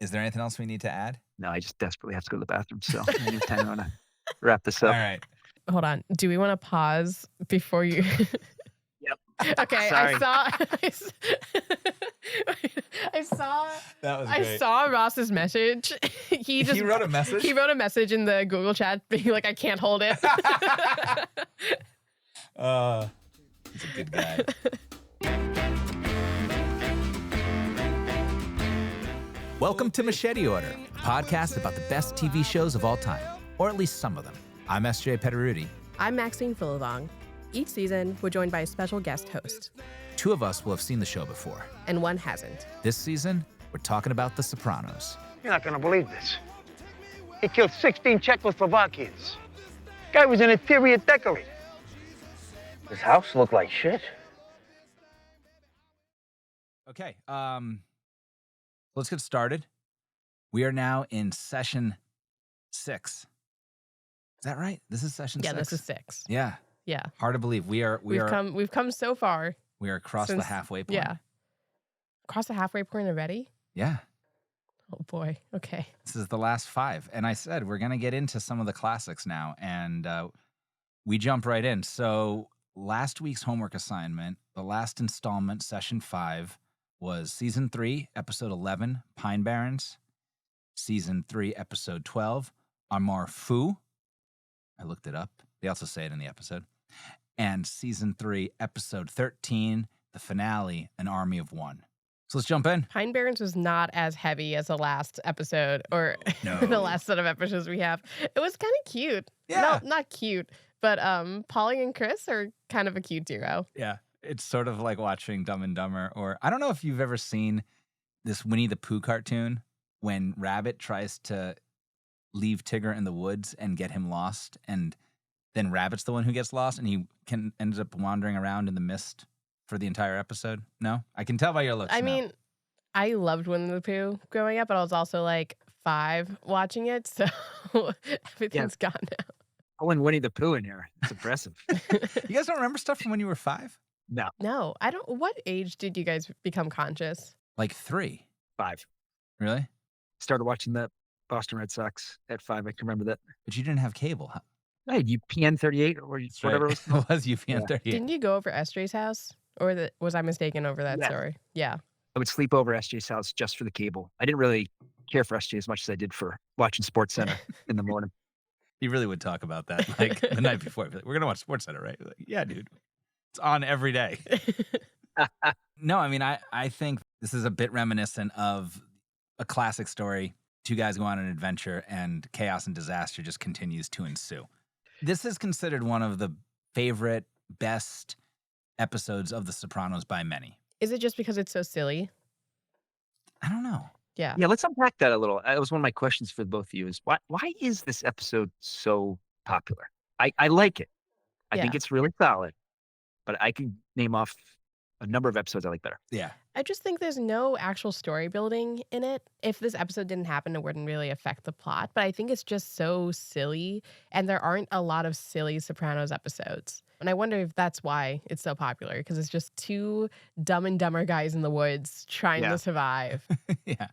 Is there anything else we need to add? No, I just desperately have to go to the bathroom. So anytime I want to wrap this All up. right. Hold on. Do we want to pause before you? Yep. Okay, Sorry. I saw That was I great. saw Ross's message. He wrote a message? He wrote a message in the Google chat being like, I can't hold it. He's a good guy. Welcome to Machete Order, a podcast about the best TV shows of all time, or at least some of them. I'm S.J. Pederuti. I'm Maxine Philivong. Each season, we're joined by a special guest host. Two of us will have seen the show before. And one hasn't. This season, we're talking about The Sopranos. You're not gonna believe this. He killed 16 Czechoslovakians. Guy was an interior decorator. His house looked like shit. Okay, let's get started. We are now in session 6. Is that right? This is session 6? Yeah, this is 6. Yeah. Yeah. Hard to believe. We've come so far. We are across the halfway point. Yeah. Across the halfway point already? Yeah. Oh boy. Okay. This is the last 5. And I said we're going to get into some of the classics now. And we jump right in. So last week's homework assignment, the last installment, session 5, was season 3, episode 11, Pine Barrens. Season 3, episode 12, Amar Fu. I looked it up. They also say it in the episode. And season 3, episode 13, the finale, An Army of One. So let's jump in. Pine Barrens was not as heavy as the last episode or No. the last set of episodes we have. It was kind of cute. Yeah. No, not cute, but Polly and Chris are kind of a cute duo. Yeah. It's sort of like watching Dumb and Dumber, or I don't know if you've ever seen this Winnie the Pooh cartoon when Rabbit tries to leave Tigger in the woods and get him lost, and then Rabbit's the one who gets lost, and he ends up wandering around in the mist for the entire episode. No? I can tell by your looks. I no. mean, I loved Winnie the Pooh growing up, but I was also like 5 watching it, so everything's gone now. Pulling Winnie the Pooh in here. It's impressive. You guys don't remember stuff from when you were 5? No, No, I don't. What age did you guys become conscious? Like 3. 5. Really? Started watching the Boston Red Sox at 5. I can remember that. But you didn't have cable. Huh? Hey, UPN 38 or That's whatever right. it was. It was UPN Yeah. 38. Didn't you go over SJ's house? Or was I mistaken over that Yeah. story? Yeah. I would sleep over SJ's house just for the cable. I didn't really care for SJ as much as I did for watching Sports Center in the morning. He really would talk about that like the night before. Like, we're going to watch Sports Center, right? Like, yeah, dude. It's on every day. No, I mean, I think this is a bit reminiscent of a classic story. 2 guys go on an adventure and chaos and disaster just continues to ensue. This is considered one of the favorite, best episodes of The Sopranos by many. Is it just because it's so silly? I don't know. Yeah. Yeah, let's unpack that a little. That was one of my questions for both of you is why is this episode so popular? I like it. I think Yeah. it's really solid, but I can name off a number of episodes I like better. Yeah. I just think there's no actual story building in it. If this episode didn't happen, it wouldn't really affect the plot. But I think it's just so silly, and there aren't a lot of silly Sopranos episodes. And I wonder if that's why it's so popular, because it's just 2 Dumb and Dumber guys in the woods trying Yeah. to survive. Yeah.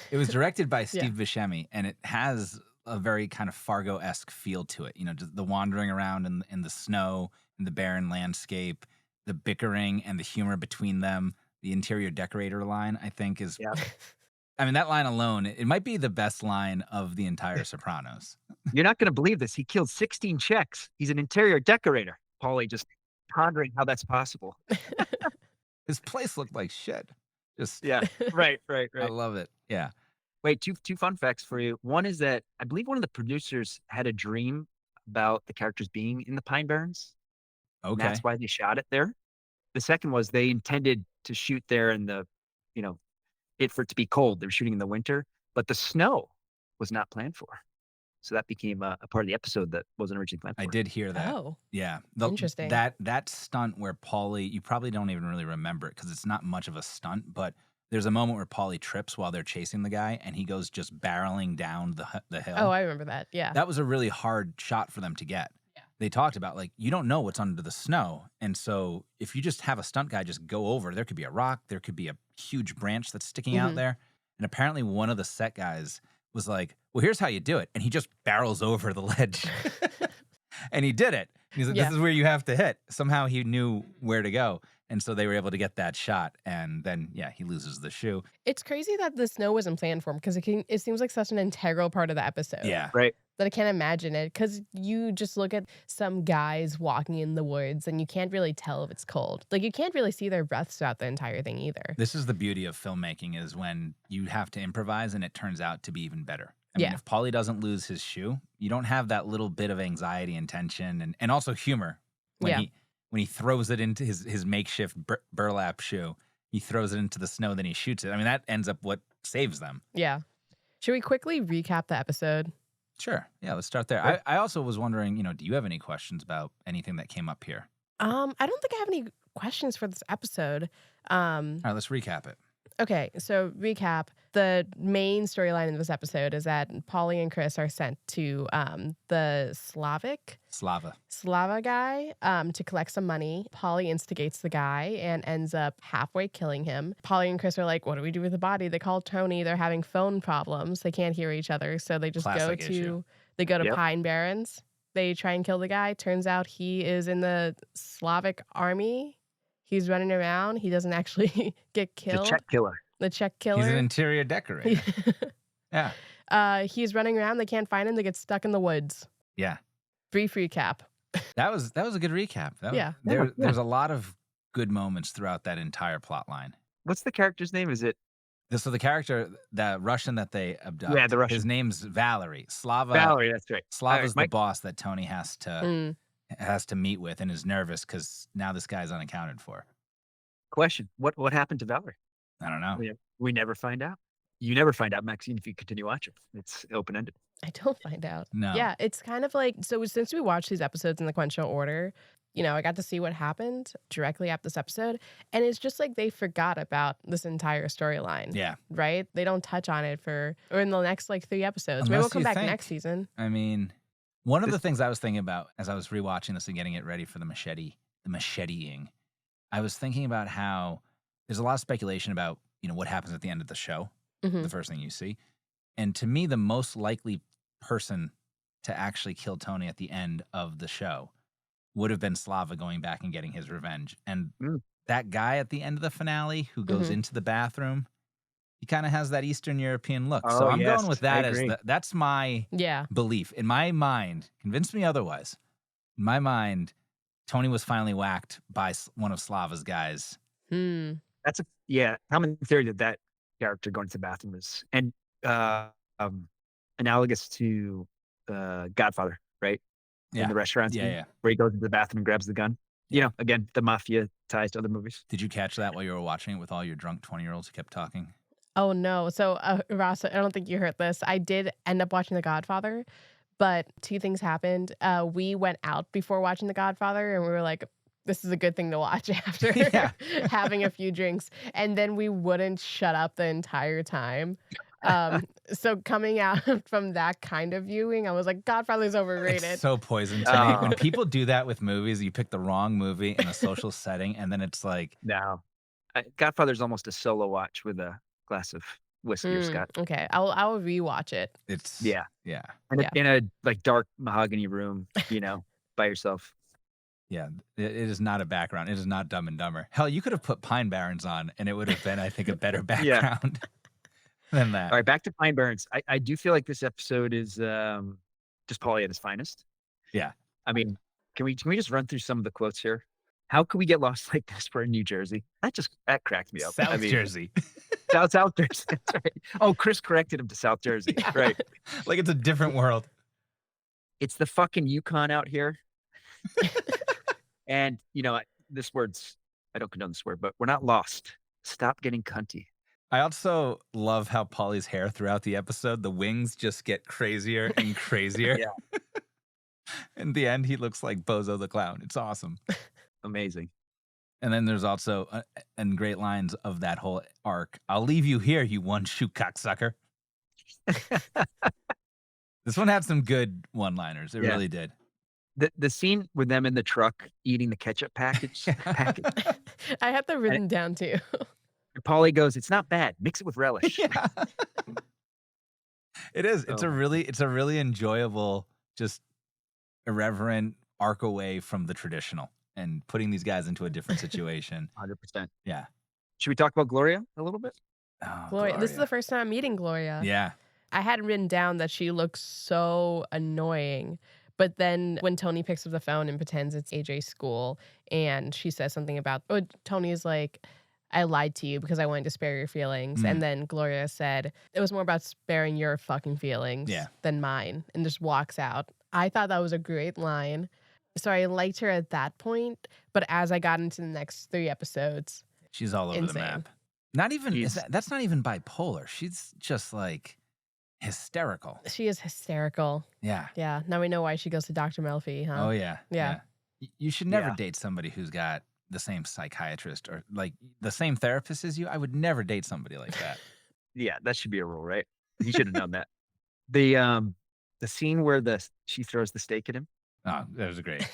It was directed by Yeah. Steve Buscemi, and it has a very kind of Fargo-esque feel to it. You know, just the wandering around in the snow, in the barren landscape, the bickering and the humor between them. The interior decorator line, I think, is... Yeah. I mean, that line alone, it might be the best line of the entire Sopranos. You're not going to believe this. He killed 16 Czechs. He's an interior decorator. Paulie just pondering how that's possible. His place looked like shit. Just, Yeah, right. I love it. Yeah. Wait, two fun facts for you. One is that I believe one of the producers had a dream about the characters being in the Pine Barrens. And Okay. that's why they shot it there. The second was they intended to shoot there in the, for it to be cold. They were shooting in the winter, but the snow was not planned for. So that became a part of the episode that wasn't originally planned for. I did hear that. Oh, Yeah. Interesting. That stunt where Paulie, you probably don't even really remember it because it's not much of a stunt, but there's a moment where Paulie trips while they're chasing the guy and he goes just barreling down the hill. oh, I remember that. Yeah. That was a really hard shot for them to get. Yeah. They talked about, like, you don't know what's under the snow. And so if you just have a stunt guy just go over, there could be a rock, there could be a huge branch that's sticking out Mhm. there. And apparently one of the set guys was like, well, here's how you do it. And he just barrels over the ledge. And he did it. He's like, this is where you have to hit. Somehow he knew where to go. And so they were able to get that shot. And then, he loses the shoe. It's crazy that the snow wasn't planned for him because it seems like such an integral part of the episode. Yeah. Right. That I can't imagine it, because you just look at some guys walking in the woods and you can't really tell if it's cold. Like, you can't really see their breaths throughout the entire thing either. This is the beauty of filmmaking, is when you have to improvise and it turns out to be even better. I mean, if Paulie doesn't lose his shoe, you don't have that little bit of anxiety and tension and also humor when he throws it into his makeshift burlap shoe. He throws it into the snow, then he shoots it. I mean, that ends up what saves them. Yeah. Should we quickly recap the episode? Sure. Yeah, let's start there. Sure. I also was wondering, do you have any questions about anything that came up here? I don't think I have any questions for this episode. All right, let's recap it. Okay, so recap. The main storyline in this episode is that Paulie and Chris are sent to the Slava guy to collect some money. Paulie instigates the guy and ends up halfway killing him. Paulie and Chris are like, what do we do with the body? They call Tony. They're having phone problems. They can't hear each other, so they just go to Pine Barrens. They try and kill the guy. Turns out he is in the Slavic army. He's running around. He doesn't actually get killed. The Czech killer. He's an interior decorator. Yeah. He's running around. They can't find him. They get stuck in the woods. Yeah. Brief recap. That was a good recap. There's a lot of good moments throughout that entire plot line. What's the character's name? Is it? So the character, the Russian that they abduct. Yeah, the Russian. His name's Valerie. Valerie, that's right. Slava's the boss that Tony has to meet with and is nervous because now this guy's unaccounted for. Question: What happened to Valerie? I don't know. We never find out. You never find out, Maxine, if you continue watching. It's open ended. I don't find out. No. Yeah, it's kind of like, so since we watched these episodes in sequential order, I got to see what happened directly after this episode, and it's just like they forgot about this entire storyline. Yeah. Right? They don't touch on it or in the next 3 episodes. Maybe we'll come back next season. I mean, one of the things I was thinking about as I was rewatching this and getting it ready for the macheteing, I was thinking about how there's a lot of speculation about, what happens at the end of the show, the first thing you see. And to me, the most likely person to actually kill Tony at the end of the show would have been Slava going back and getting his revenge. And that guy at the end of the finale who goes into the bathroom, he kind of has that Eastern European look. So I'm going with that as that's my belief. In my mind, convince me otherwise. In my mind, Tony was finally whacked by one of Slava's guys. That's common theory that character going to the bathroom is analogous to Godfather, right? Yeah. In the restaurant scene, where he goes into the bathroom and grabs the gun. Again, the mafia ties to other movies. Did you catch that while you were watching it with all your drunk 20-year-olds who kept talking? Oh, no. So, Ross, I don't think you heard this. I did end up watching The Godfather, but 2 things happened. We went out before watching The Godfather, and we were like, this is a good thing to watch after having a few drinks. And then we wouldn't shut up the entire time. So coming out from that kind of viewing, I was like, Godfather's overrated. It's so poison to me. When people do that with movies, you pick the wrong movie in a social setting, and then it's like... No. Godfather's almost a solo watch with a glass of whiskey or scotch. Okay, I'll rewatch it. It's... Yeah. And in a dark mahogany room, by yourself. Yeah, it is not a background. It is not Dumb and Dumber. Hell, you could have put Pine Barrens on, and it would have been, I think, a better background than that. All right, back to Pine Barrens. I do feel like this episode is just Paulie at his finest. Yeah. I mean, can we just run through some of the quotes here? How could we get lost like this? We're in New Jersey. That cracked me up. South Jersey. South Jersey. That's right. Oh, Chris corrected him to South Jersey. Right. Like it's a different world. It's the fucking Yukon out here. And, this word's, I don't condone this word, but we're not lost. Stop getting cunty. I also love how Paulie's hair throughout the episode, the wings just get crazier and crazier. In the end, he looks like Bozo the Clown. It's awesome. Amazing. And then there's also, and great lines of that whole arc, I'll leave you here, you one-shoe cocksucker. This one had some good one-liners. It really did. The scene with them in the truck eating the ketchup package. I had that written down too. Paulie goes, "It's not bad. Mix it with relish." Yeah. It is. It's Oh. a really enjoyable, just irreverent arc away from the traditional and putting these guys into a different situation. 100%. Yeah. Should we talk about Gloria a little bit? Oh, Gloria. This is the first time I'm meeting Gloria. Yeah. I had written down that she looks so annoying. But then when Tony picks up the phone and pretends it's AJ's school and she says something about, Tony's like, I lied to you because I wanted to spare your feelings. Mm. And then Gloria said, it was more about sparing your fucking feelings than mine, and just walks out. I thought that was a great line. So I liked her at that point. But as I got into the next 3 episodes, she's all over the insane. map. Not even, that's not even bipolar. She's just like hysterical. She is hysterical. Yeah. Yeah. Now we know why she goes to Dr. Melfi, huh? Oh, yeah. Yeah. You should never Yeah. date somebody who's got the same psychiatrist or like the same therapist as you. I would never date somebody like that. Yeah, that should be a rule, right? You should have known that. The scene where she throws the steak at him. Oh, that was great.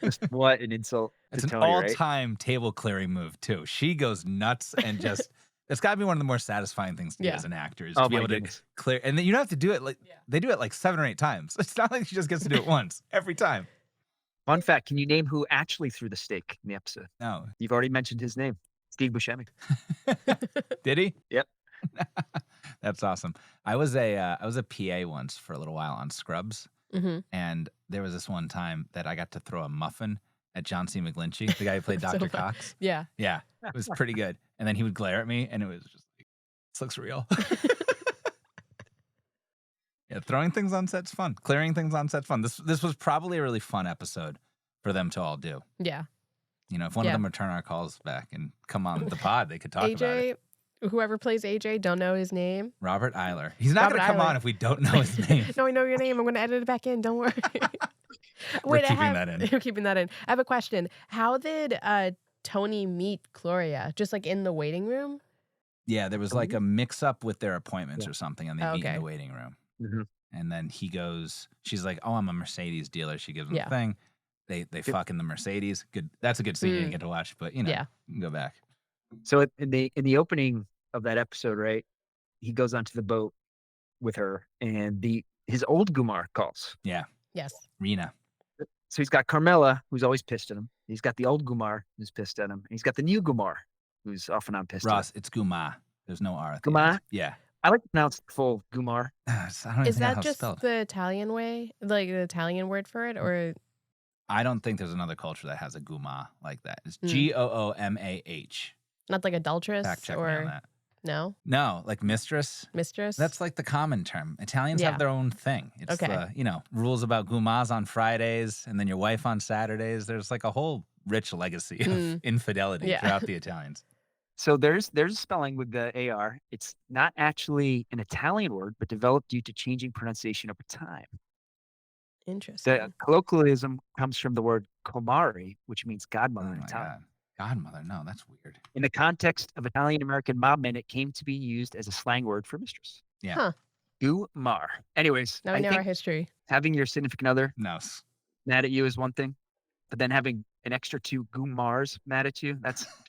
Just what an insult It's to an Tony, right? all-time table clearing move too. She goes nuts and just it's got to be one of the more satisfying things to do as an actor is to be my able goodness. to clear. And then you don't have to do it like they do it like 7 or 8 times. It's not like she just gets to do it once every time. Fun fact, can you name who actually threw the steak in the episode? No, You've already mentioned his name. Steve Buscemi. did he? Yep. That's awesome. I was a PA once for a little while on Scrubs, Mm-hmm. and there was this one time that I got to throw a muffin at John C. McGlinchey, the guy who played So Dr. fun. Cox. Yeah. Yeah, it was pretty good. And then he would glare at me, and it was just like, this looks real. Yeah, throwing things on set's fun. Clearing things on set's fun. This was probably a really fun episode for them to all do. Yeah. You know, if one of them return our calls back and come on the pod, they could talk about it. Whoever plays AJ, don't know his name. Robert Eiler. He's not going to come on if we don't know his name. No, I know your name. I'm going to edit it back in. Don't worry. We're keeping that in. You're keeping that in. I have a question. How did Tony meet Gloria? Just like in the waiting room? Yeah, there was like a mix-up with their appointments or something, and they meet in Okay. the waiting room. Mm-hmm. And then he goes, she's like, oh, I'm a Mercedes dealer. She gives him the thing. They fuck in the Mercedes. Good. That's a good scene you didn't get to watch, but you know, you can go back. So in the opening of that episode, right, he goes onto the boat with her, and his old Gumar calls. Yeah. Yes. Rena. So he's got Carmela, who's always pissed at him. He's got the old Gumar, who's pissed at him. And he's got the new Gumar, who's off and on pissed Ross, at him. it's Guma. There's no R at the Guma? end. Yeah. I like to pronounce the full Gumar. I don't even Is know how that it's just spelled. the Italian way? Like the Italian word for it? Or I don't think there's another culture that has a Guma like that. It's Hmm. Goomah. not like adulteress? Fact check me on Or that. no? No, like mistress. Mistress? That's like the common term. Italians Yeah. have their own thing. It's Okay. rules about gumas on Fridays and then your wife on Saturdays. There's like a whole rich legacy of infidelity Yeah. throughout the Italians. So there's a spelling with the AR. It's not actually an Italian word, but developed due to changing pronunciation over time. Interesting. The colloquialism comes from the word comare, which means Oh godmother in my Italian. God. Godmother. No, that's weird. In the context of Italian-American mob men, it came to be used as a slang word for mistress. Yeah. Huh. Gumar. Anyways, Now we I know our think history. having your significant other No. mad at you is one thing, but then having an extra 2 Gumars mad at you,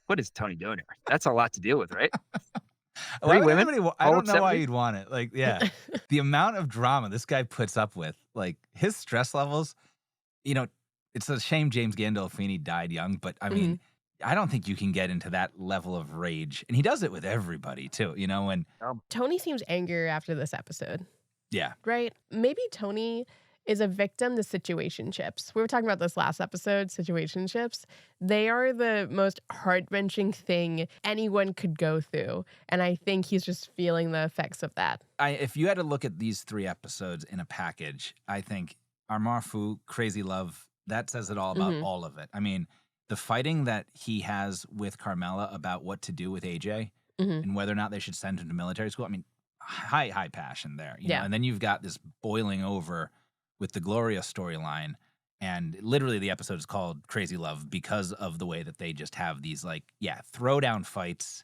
what is Tony doing here? That's a lot to deal with, right? Why 3 would women? anybody I all don't at know why 70? you'd want it. Like, yeah. The amount of drama this guy puts up with, like his stress levels, it's a shame James Gandolfini died young, but I mean, I don't think you can get into that level of rage. And he does it with everybody too, when Tony seems angrier after this episode, yeah. right? Maybe Tony is a victim to situationships. We were talking about this last episode, situationships. They are the most heart-wrenching thing anyone could go through. And I think he's just feeling the effects of that. If you had to look at these 3 episodes in a package, I think Armarfu, Crazy Love, that says it all about all of it. I mean, the fighting that he has with Carmela about what to do with AJ and whether or not they should send him to military school. I mean, high passion there. You know? And then you've got this boiling over with the Gloria storyline. And literally the episode is called Crazy Love because of the way that they just have these throwdown fights,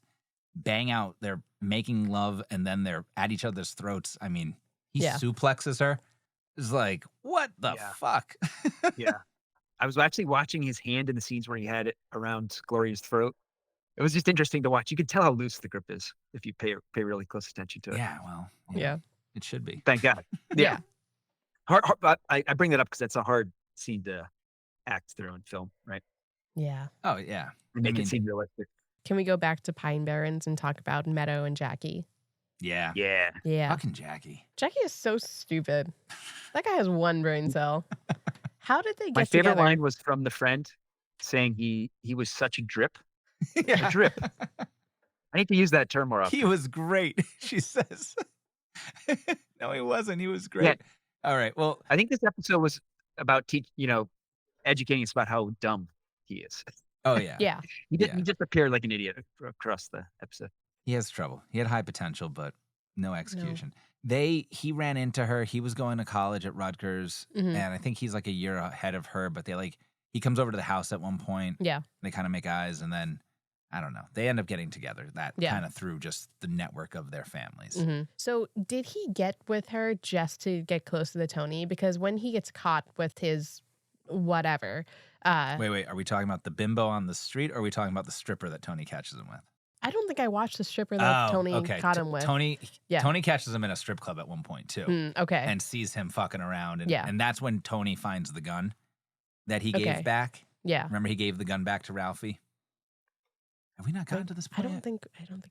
bang out, they're making love and then they're at each other's throats. I mean, he suplexes her. It's like, what the fuck? Yeah. I was actually watching his hand in the scenes where he had it around Gloria's throat. It was just interesting to watch. You can tell how loose the grip is if you pay really close attention to it. Yeah, well, Yeah. it should be. Thank God. Yeah. But I bring that up because that's a hard scene to act through in film, right? Yeah. Oh yeah, And make mean- it seem realistic. Can we go back to Pine Barrens and talk about Meadow and Jackie? yeah. Yeah. Yeah. Fucking Jackie. Jackie is so stupid. That guy has one brain cell. How did they get My favorite together? line was from the friend saying he was such a drip. Yeah. A drip. I need to use that term more often. He was great. She says. No, he wasn't. He was great. All right. Well, I think this episode was about educating us about how dumb he is. oh yeah. Yeah. He just appeared like an idiot across the episode. He has trouble. He had high potential, but no execution. He ran into her. He was going to college at Rutgers, Mhm. and I think he's like a year ahead of her. But he comes over to the house at one point. Yeah. They kind of make eyes, and then I don't know. They end up getting together. That Yeah. kind of through just the network of their families. Mhm. So did he get with her just to get close to the Tony? Because when he gets caught with his whatever, Wait. Are we talking about the bimbo on the street, or are we talking about the stripper that Tony catches him with? I don't think I watched the stripper that Tony okay. caught him with. Tony Yeah. Tony catches him in a strip club at one point too, Okay. and sees him fucking around, and, Yeah. and that's when Tony finds the gun that he gave Okay. back. Yeah. Remember, he gave the gun back to Ralphie. Have we not gotten to this I point? don't yet? think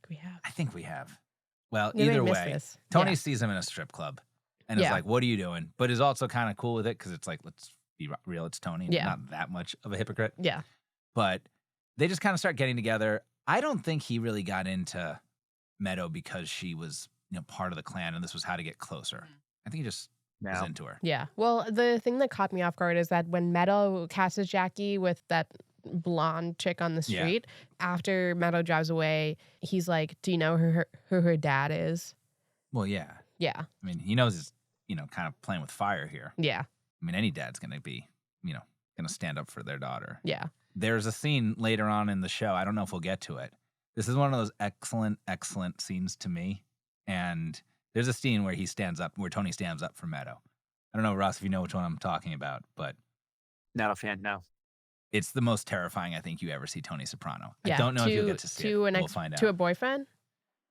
we have. I think we have. Well, Yeah, they either missed way, this. Tony Yeah. sees him in a strip club, and is Yeah. like, "What are you doing?" But is also kind of cool with it because it's like, let's be real, it's Tony. Yeah. Not that much of a hypocrite. Yeah. But they just kind of start getting together. I don't think he really got into Meadow because she was, part of the clan, and this was how to get closer. I think he just was No. into her. Yeah. Well, the thing that caught me off guard is that when Meadow catches Jackie with that blonde chick on the Yeah. street, after Meadow drives away, he's like, "Do you know who her dad is?" Well, yeah. Yeah. I mean, he knows he's, kind of playing with fire here. Yeah. I mean, any dad's going to be, going to stand up for their daughter. Yeah. There's a scene later on in the show. I don't know if we'll get to it. This is one of those excellent scenes to me. And there's a scene where where Tony stands up for Meadow. I don't know, Ross, if you know which one I'm talking about, but Not a fan, no. it's the most terrifying I think you ever see Tony Soprano. Yeah. I don't know if you'll get to see to it. an We'll ex find out. to a boyfriend.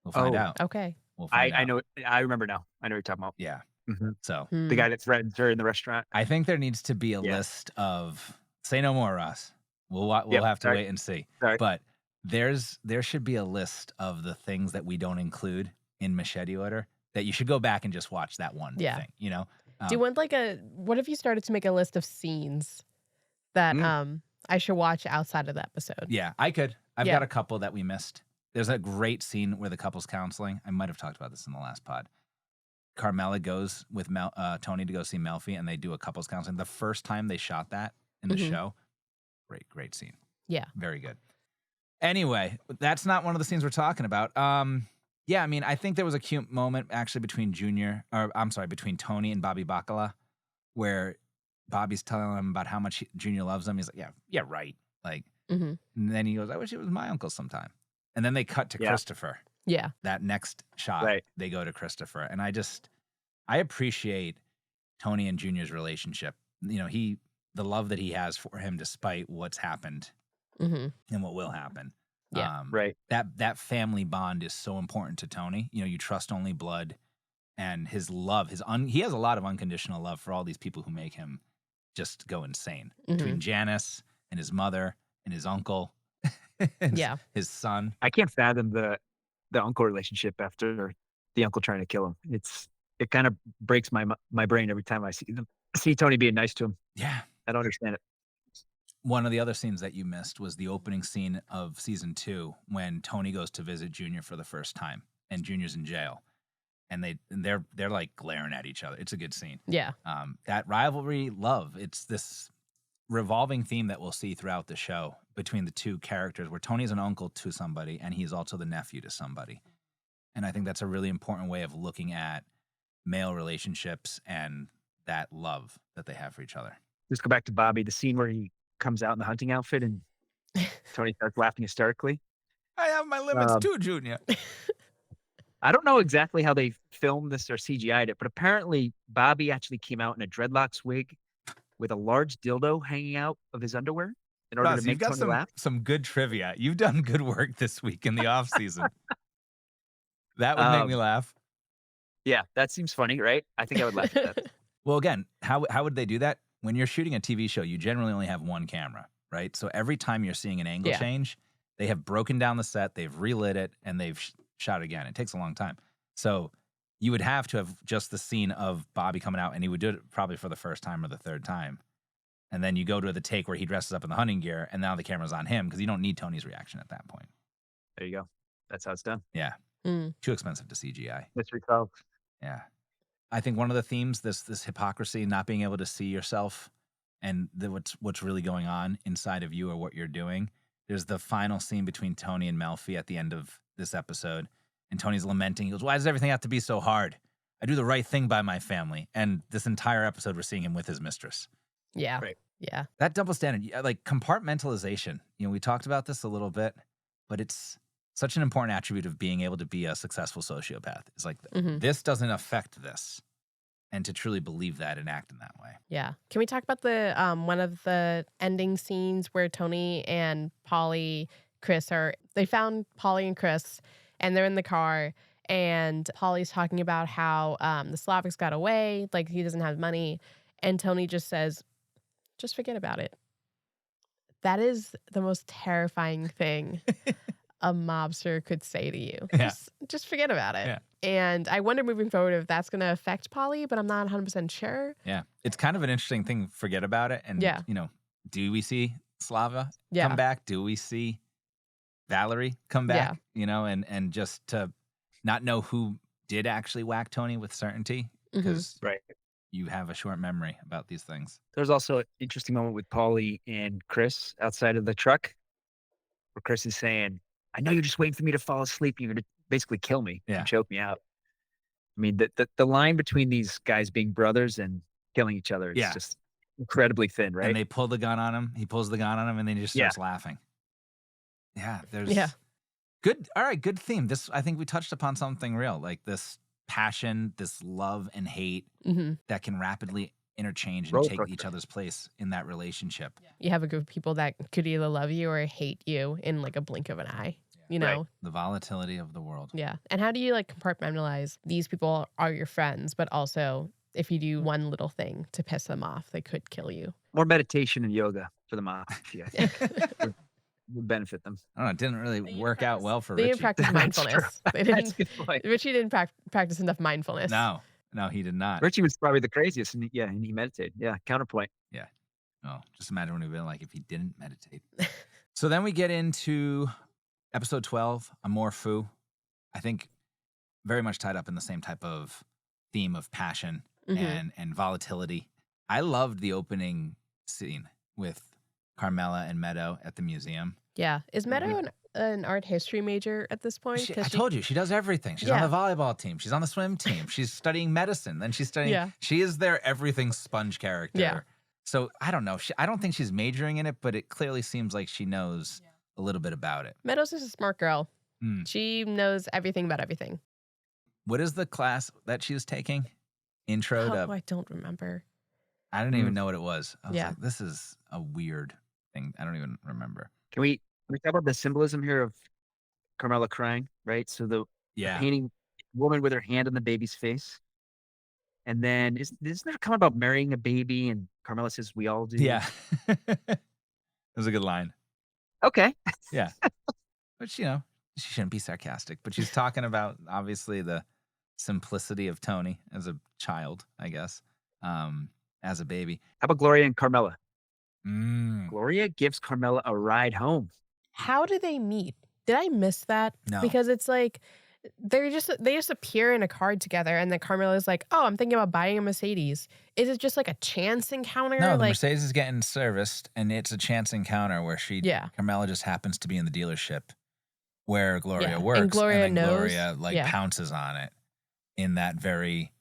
We'll find Oh. out. Okay. We'll find out. I know. I remember now. I know what you're talking about. Yeah. Mhm. So Hmm. The guy that threatens her in the restaurant. I think there needs to be a Yeah. list of. Say no more, Ross. We'll Yep, have to sorry. wait and see. Sorry. But there should be a list of the things that we don't include in machete order that you should go back and just watch that one Yeah. thing. Do you want what if you started to make a list of scenes that I should watch outside of the episode? Yeah, I could. I've Yeah. got a couple that we missed. There's a great scene where the couple's counseling. I might have talked about this in the last pod. Carmela goes with Tony to go see Melfi, and they do a couple's counseling. The first time they shot that in the Mhm. show, great scene. Yeah. Very good. Anyway, that's not one of the scenes we're talking about. Yeah, I mean, I think there was a cute moment actually between Tony and Bobby Bacala, where Bobby's telling him about how much Junior loves him. He's like, yeah, right. Like, Mhm. and then he goes, I wish it was my uncle sometime. And then they cut to Yeah. Christopher. Yeah. That next shot, Right. they go to Christopher. And I appreciate Tony and Junior's relationship. The love that he has for him despite what's happened hmm and what will happen. Yeah. Right. That family bond is so important to Tony. You trust only blood, and his love, he has a lot of unconditional love for all these people who make him just go insane. Between Janice and his mother and his uncle, Yeah. his son. I can't fathom the uncle relationship after the uncle trying to kill him. It kind of breaks my brain every time I see Tony being nice to him. Yeah. I don't understand it. One of the other scenes that you missed was the opening scene of season 2 when Tony goes to visit Junior for the first time, and Junior's in jail, and they're like glaring at each other. It's a good scene. Yeah. That rivalry, love. It's this revolving theme that we'll see throughout the show between the two characters, where Tony's an uncle to somebody and he's also the nephew to somebody. And I think that's a really important way of looking at male relationships and that love that they have for each other. Just go back to Bobby, the scene where he comes out in the hunting outfit and Tony starts laughing hysterically. I have my limits too, Junior. I don't know exactly how they filmed this or CGI'd it, but apparently Bobby actually came out in a dreadlocks wig with a large dildo hanging out of his underwear. in order Ross, to you've make got Tony laugh. some good trivia. You've done good work this week in the off season. That would make me laugh. Yeah, that seems funny, right? I think I would laugh at that. Well, again, how would they do that? When you're shooting a TV show, you generally only have one camera, right? So every time you're seeing an angle change, they have broken down the set, they've relit it, and they've shot again. It takes a long time. So you would have to have just the scene of Bobby coming out, and he would do it probably for the first time or the third time. And then you go to the take where he dresses up in the hunting gear, and now the camera's on him because you don't need Tony's reaction at that point. There you go. That's how it's done. Yeah. Too expensive to CGI. Mystery solved. Yeah. I think one of the themes, this hypocrisy, not being able to see yourself and what's really going on inside of you or what you're doing. There's the final scene between Tony and Melfi at the end of this episode, and Tony's lamenting. He goes, "Why does everything have to be so hard? I do the right thing by my family." And this entire episode, we're seeing him with his mistress. Yeah. Right. Yeah. That double standard, like compartmentalization, we talked about this a little bit, but it's such an important attribute of being able to be a successful sociopath. It's like, this doesn't affect this. And to truly believe that and act in that way. Yeah. Can we talk about the one of the ending scenes where Tony and Chris they found Polly and Chris, and they're in the car, and Polly's talking about how the Slavics got away, like he doesn't have money, and Tony just says, "Just forget about it." That is the most terrifying thing a mobster could say to you. Yeah. Just forget about it. Yeah. And I wonder moving forward if that's going to affect Polly, but I'm not 100% sure. Yeah. It's kind of an interesting thing. Forget about it. And, do we see Slava come back? Do we see Valerie come back? And just to not know who did actually whack Tony with certainty because you have a short memory about these things. There's also an interesting moment with Polly and Chris outside of the truck where Chris is saying, "I know you're just waiting for me to fall asleep. You're going to basically kill me and choke me out." I mean, the line between these guys being brothers and killing each other is just incredibly thin, right? And they pull the gun on him. He pulls the gun on him, and then he just starts laughing. Yeah, there's good. All right, good theme. This, I think we touched upon something real, like this passion, this love and hate that can rapidly interchange and take each other's place in that relationship. You have a group of people that could either love you or hate you in like a blink of an eye. You know, the volatility of the world. Yeah. And how do you like compartmentalize these people are your friends, but also if you do one little thing to piss them off, they could kill you. More meditation and yoga for the mafia, I think, would benefit them. I don't know. It didn't really work out well for They Richie. didn't practice mindfulness. Richie didn't practice enough mindfulness. No, he did not. Richie was probably the craziest, and he meditated. Yeah, counterpoint. Yeah. Oh, just imagine what it would have been like if he didn't meditate. So then we get into episode 12, Amour Fou. I think very much tied up in the same type of theme of passion and volatility. I loved the opening scene with Carmela and Meadow at the museum. Yeah. Is Meadow an art history major at this point? I told you, she does everything. She's on the volleyball team. She's on the swim team. She's studying medicine. Then she's studying. She is their everything sponge character. Yeah. So I don't know. I don't think she's majoring in it, but it clearly seems like she knows a little bit about it. Meadows is a smart girl. She knows everything about everything. What is the class that she was taking? Intro to... I don't remember. I didn't even know what it was. I was like, this is a weird thing. I don't even remember. Can we talk about the symbolism here of Carmela crying, right? So the painting woman with her hand on the baby's face. And then isn't there a comment about marrying a baby? And Carmela says, "We all do." Yeah. It was a good line. Okay. Yeah. But, she shouldn't be sarcastic. But she's talking about, obviously, the simplicity of Tony as a child, I guess, as a baby. How about Gloria and Carmela? Gloria gives Carmela a ride home. How do they meet? Did I miss that? No. Because it's like they just appear in a car together, and then Carmela's like, "Oh, I'm thinking about buying a Mercedes." Is it just like a chance encounter? No, the Mercedes is getting serviced, and it's a chance encounter where Carmela just happens to be in the dealership where Gloria works, and Gloria pounces on it in that very.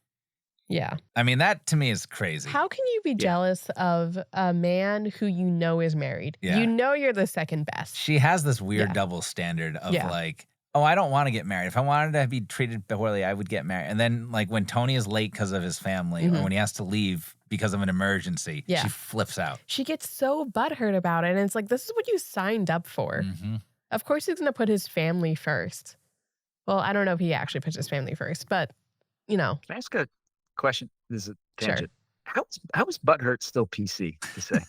Yeah. I mean, that to me is crazy. How can you be jealous of a man who you know is married? Yeah. You know you're the second best. She has this weird double standard of like, Oh, I don't want to get married. If I wanted to be treated poorly, I would get married. And then, like, when Tony is late because of his family or when he has to leave because of an emergency, Yeah. she flips out. She gets so butthurt about it. And it's like, this is what you signed up for. Of course he's going to put his family first. Well, I don't know if he actually puts his family first, but, you know. Can I ask a question? This is a Sure. tangent. How is butthurt still PC to say?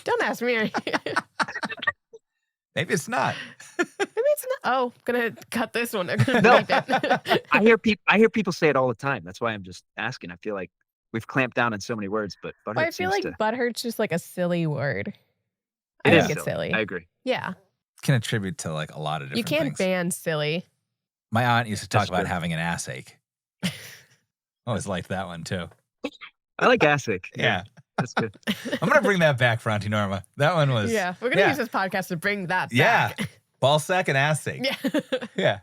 Don't ask me. Maybe it's not. Maybe it's not. Oh, gonna cut this one. I'm gonna bleep it. I hear people say it all the time. That's why I'm just asking. I feel like we've clamped down on so many words, but butthurt Well, I feel like butthurt's just like a silly word. I It think is it's silly. I agree. Yeah. It can attribute to like a lot of different You can't things. ban silly. My aunt used to talk That's about true. having an ass ache. I always liked that one too. I like ASIC. Yeah. That's good. I'm going to bring that back for Auntie Norma. That one was. Yeah. We're gonna use this podcast to bring that Yeah. back. Ball sack and ass ache. Yeah.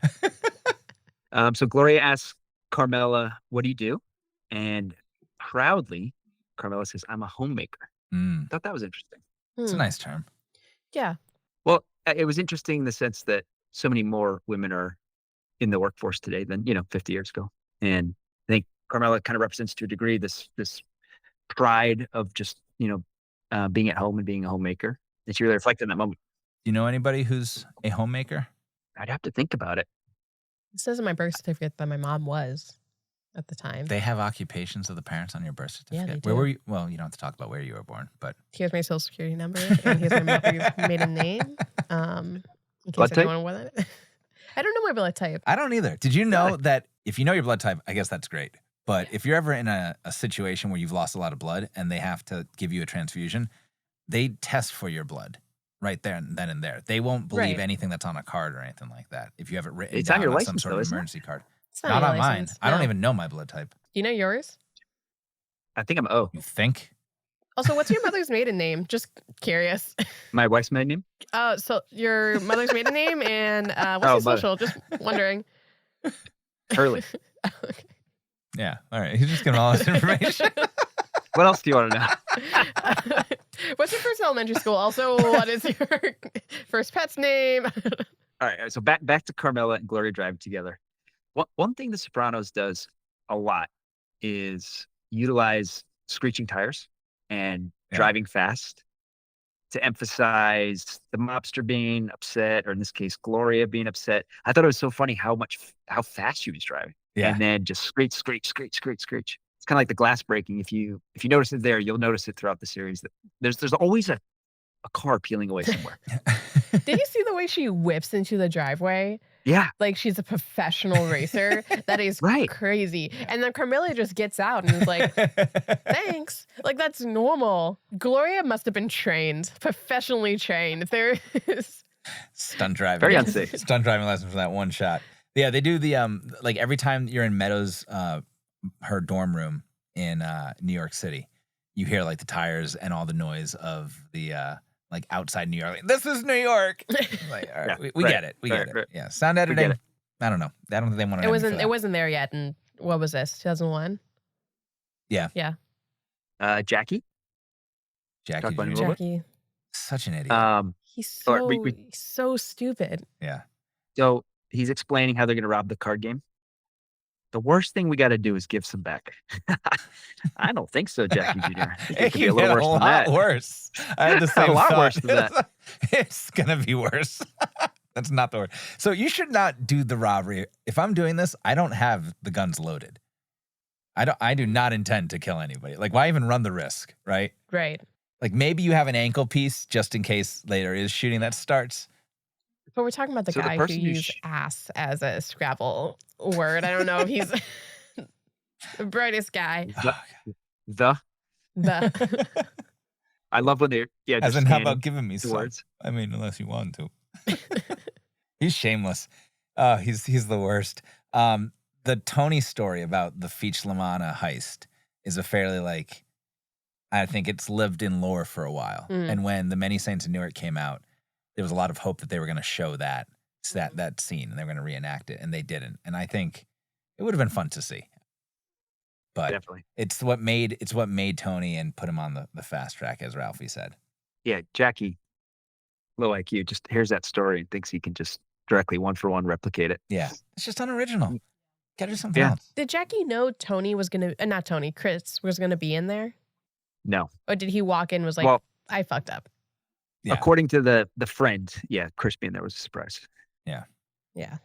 Yeah. So Gloria asks Carmela, "What do you do?" And proudly, Carmela says, "I'm a homemaker." I thought that was interesting. It's a nice term. Yeah. Well, it was interesting in the sense that so many more women are in the workforce today than 50 years ago, and I think Carmela kind of represents to a degree this pride of just being at home and being a homemaker. And she really reflected in that moment. Do you know anybody who's a homemaker? I'd have to think about it. It says in my birth certificate that my mom was at the time. They have occupations of the parents on your birth certificate. Yeah, they Where do. were you? Well, you don't have to talk about where you were born, but Here's my social security number and here's my mother's maiden name. In case Blood type? anyone wanted it. I don't know my blood type. I don't either. Did you know that if you know your blood type, I guess that's great. But if you're ever in a situation where you've lost a lot of blood and they have to give you a transfusion, they test for your blood right there and then and there. They won't believe Right. anything that's on a card or anything like that. If you have it written It's down on your some license, sort though, of isn't it? emergency card. It's Not your on mine. license. I don't No. even know my blood type. You know yours? I think I'm O. You think? Also, what's your mother's maiden name? Just curious. My wife's maiden name? So your mother's maiden name and what's Oh, your mother. social? Just wondering. Hurley. Okay. Yeah. All right. He's just giving all this information. What else do you want to know? What's your first elementary school? Also, what is your first pet's name? All right. So back to Carmela and Gloria driving together. One thing The Sopranos does a lot is utilize screeching tires and driving fast to emphasize the mobster being upset, or in this case, Gloria being upset. I thought it was so funny how fast she was driving. Yeah. And then just screech, screech, screech, screech, screech. It's kind of like the glass breaking. If you notice it there, you'll notice it throughout the series. That there's always a car peeling away somewhere. Did you see the way she whips into the driveway? Yeah. Like she's a professional racer. That is Right. crazy. And then Carmela just gets out and is like, thanks. Like that's normal. Gloria must have been trained, professionally trained. There is Stunt driving. Very unsafe. Stunt driving lesson for that one shot. Yeah, they do the like every time you're in Meadows her dorm room in New York City, you hear like the tires and all the noise of the like outside New York. Like, this is New York. Like, all right, Yeah, we right, get it. We get right, it. right. Yeah. Sound get editing. it. I don't know. I don't think they want to. it wasn't there yet. And what was this? 2001? Yeah. Yeah. Jackie. Jackie Talk about him a Jr. little bit. Jackie. Such an idiot. He's All so right, he's so stupid. Yeah. So he's explaining how they're going to rob the card game. The worst thing we got to do is give some back. I don't think so, Jackie Jr. I think it could be a little worse than that. Worse. I had the same A lot thought. worse than that. It's gonna be worse. That's not the word. So you should not do the robbery. If I'm doing this, I don't have the guns loaded. I do not intend to kill anybody. Like, why even run the risk, right? Right. Like, maybe you have an ankle piece just in case later is shooting that starts. But we're talking about the So the guy who person who used ass as a Scrabble word. I don't know if he's the brightest guy. The. The I love when they're As just in, how scanning about giving me the some? words. I mean, unless you want to. He's shameless. He's the worst. The Tony story about the Feach Lamana heist is a fairly like, I think it's lived in lore for a while. And when The Many Saints of Newark came out, there was a lot of hope that they were going to show that scene and they were going to reenact it, and they didn't. And I think it would have been fun to see. But Definitely. it's what made Tony and put him on the fast track, as Ralphie said. Yeah, Jackie low IQ just hears that story and thinks he can just directly one for one replicate it. Yeah. It's just unoriginal. Gotta do something Yeah. else. Did Jackie know Tony was going to, not Tony, Chris was going to be in there? No. Or did he walk in and was like, Well, I fucked up? Yeah. according to the friend, Chris being there was a surprise. Yeah.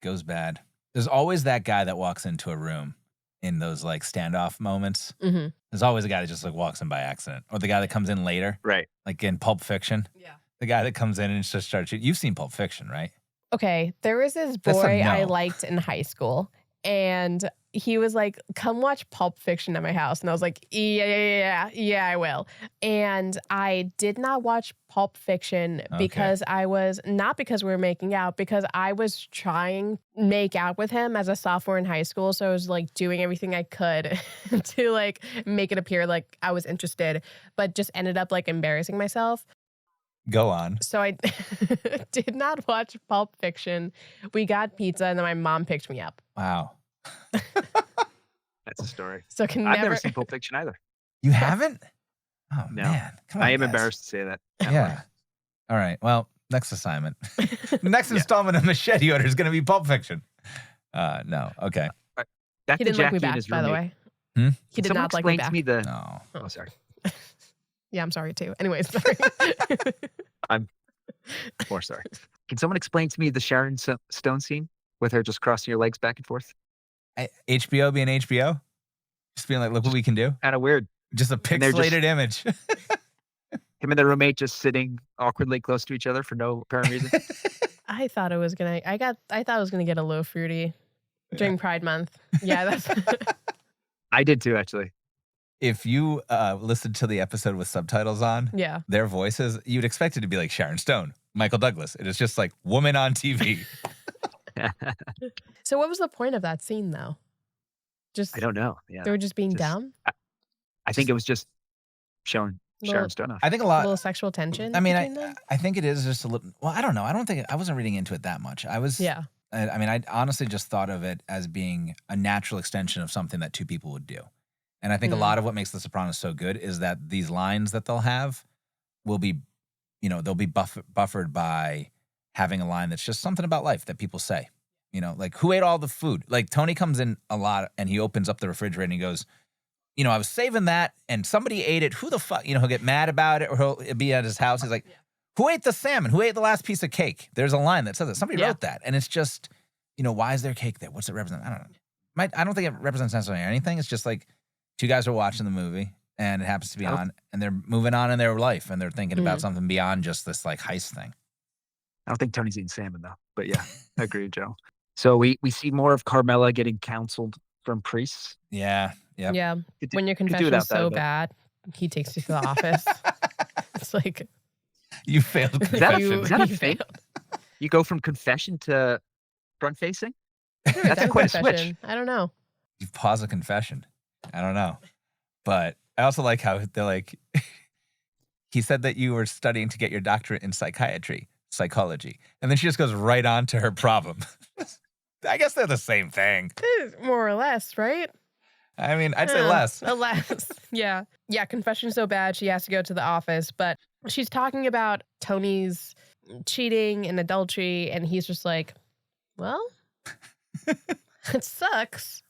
Goes bad. There's always that guy that walks into a room in those like standoff moments. Mm-hmm. There's always a guy that just like walks in by accident, or the guy that comes in later, Right. like in Pulp Fiction. Yeah. The guy that comes in and just starts shooting. You've seen Pulp Fiction, right? Okay, there was this That's a boy I no. liked in high school, and he was like, "Come watch Pulp Fiction at my house," and I was like, "Yeah, I will." And I did not watch Pulp Fiction because I was not because we were making out, because I was trying to make out with him as a sophomore in high school, so I was like doing everything I could to like make it appear like I was interested, but just ended up like embarrassing myself. Go on. So I did not watch Pulp Fiction. We got pizza, and then my mom picked me up. Wow. That's a story. So I can I've never. never seen Pulp Fiction either. You haven't? Oh, No. man. Come on, I am guys. embarrassed to say that. Yeah. All right. Well, next assignment. Next Yeah. installment of Machete Order is going to be Pulp Fiction. No. Okay. Back He to didn't like Jackie me and back, his by the roommate. way. Hmm? He did Someone not like me explain to back. me the. No. Oh, sorry. Yeah, I'm sorry too. Anyways, sorry. More sorry. Can someone explain to me the Sharon Stone scene with her just crossing your legs back and forth? HBO being HBO? Just being like, look what we can do? Kind of weird. Just a And they're just- pixelated image. Him and their roommate just sitting awkwardly close to each other for no apparent reason. I thought it was gonna. I thought it was gonna get a little fruity during Pride Month. Yeah, that's. I did too, actually. If you listened to the episode with subtitles on, Yeah. their voices, you'd expect it to be like Sharon Stone, Michael Douglas. It is just like woman on TV. So what was the point of that scene, though? Just I don't know. Yeah. they were just being Just- dumb. I think it was just showing Little- Sharon Stone off. I think a A lot. little sexual tension. I mean, between them? I think it is just a little. Well, I don't know. I don't think I wasn't reading into it that much. I was. Yeah. I mean, I honestly just thought of it as being a natural extension of something that two people would do. And I think a lot of what makes The Sopranos so good is that these lines that they'll have will be, they'll be buffered by having a line that's just something about life that people say. Like, who ate all the food? Like, Tony comes in a lot and he opens up the refrigerator and he goes, I was saving that and somebody ate it. Who the fuck? He'll get mad about it, or he'll be at his house. He's like, who ate the salmon? Who ate the last piece of cake? There's a line that says that. Somebody wrote that. And it's just, why is there cake there? What's it represent? I don't know. I don't think it represents necessarily anything. It's just like two guys are watching the movie and it happens to be on and they're moving on in their life and they're thinking about something beyond just this like heist thing. I don't think Tony's eating salmon though. But yeah, I agree with Joe. So we see more of Carmela getting counseled from priests. Yeah. Yep. Yeah. Could do- When your could do confession without is that so a bit. bad, he takes you to the office. It's like You failed. Is that you- is that a you thing? failed. You go from confession to front facing? Maybe That's it's quite a confession. switch. I don't know. You pause a confession. I don't know. But I also like how they're like, he said that you were studying to get your doctorate in psychology. And then she just goes right on to her problem. I guess they're the same thing. More or less, right? I mean, I'd say less. Less. Yeah. Yeah. Confession's so bad she has to go to the office, but she's talking about Tony's cheating and adultery, and he's just like, well, it sucks.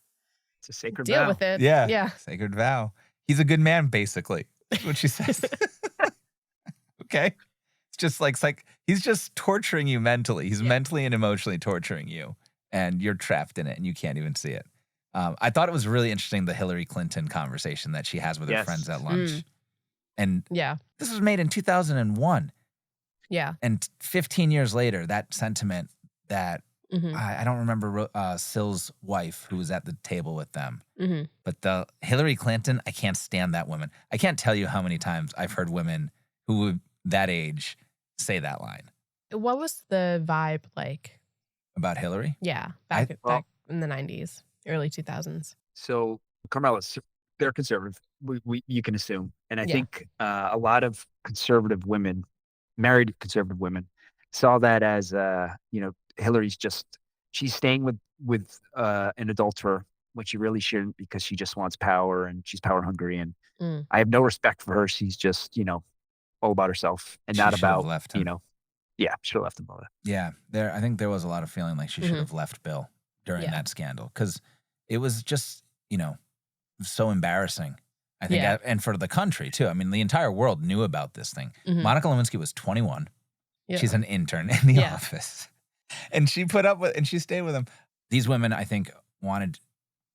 It's a sacred Deal vow. with it. Yeah. Yeah. Sacred vow. He's a good man, basically. That's what she says. Okay. It's just like he's just torturing you mentally. He's mentally and emotionally torturing you. And you're trapped in it and you can't even see it. I thought it was really interesting, the Hillary Clinton conversation that she has with her Yes. friends at lunch. And Yeah. this was made in 2001. Yeah. And 15 years later, that sentiment that Mhm. I don't remember Sill's wife who was at the table with them. Mhm. But the Hillary Clinton, I can't stand that woman. I can't tell you how many times I've heard women who would that age say that line What was the vibe like? about Hillary. Yeah. I- Back in the 90s, early 2000s. So Carmela's, they're conservative. You can assume. And I Yeah. think a lot of conservative women, married conservative women, saw that as, Hillary's she's staying with an adulterer when she really shouldn't, because she just wants power and she's power hungry. And Mm. I have no respect for her. She's just, all about herself and She not should have about, left him. Yeah, should have left him all that. Yeah, I think there was a lot of feeling like she should Mhm. have left Bill during Yeah. that scandal because it was just, so embarrassing. I think, Yeah. and for the country too. I mean, the entire world knew about this thing. Mhm. Monica Lewinsky was 21. Yeah. She's an intern in the Yeah. office, and she put up with, and she stayed with him. These women, I think, wanted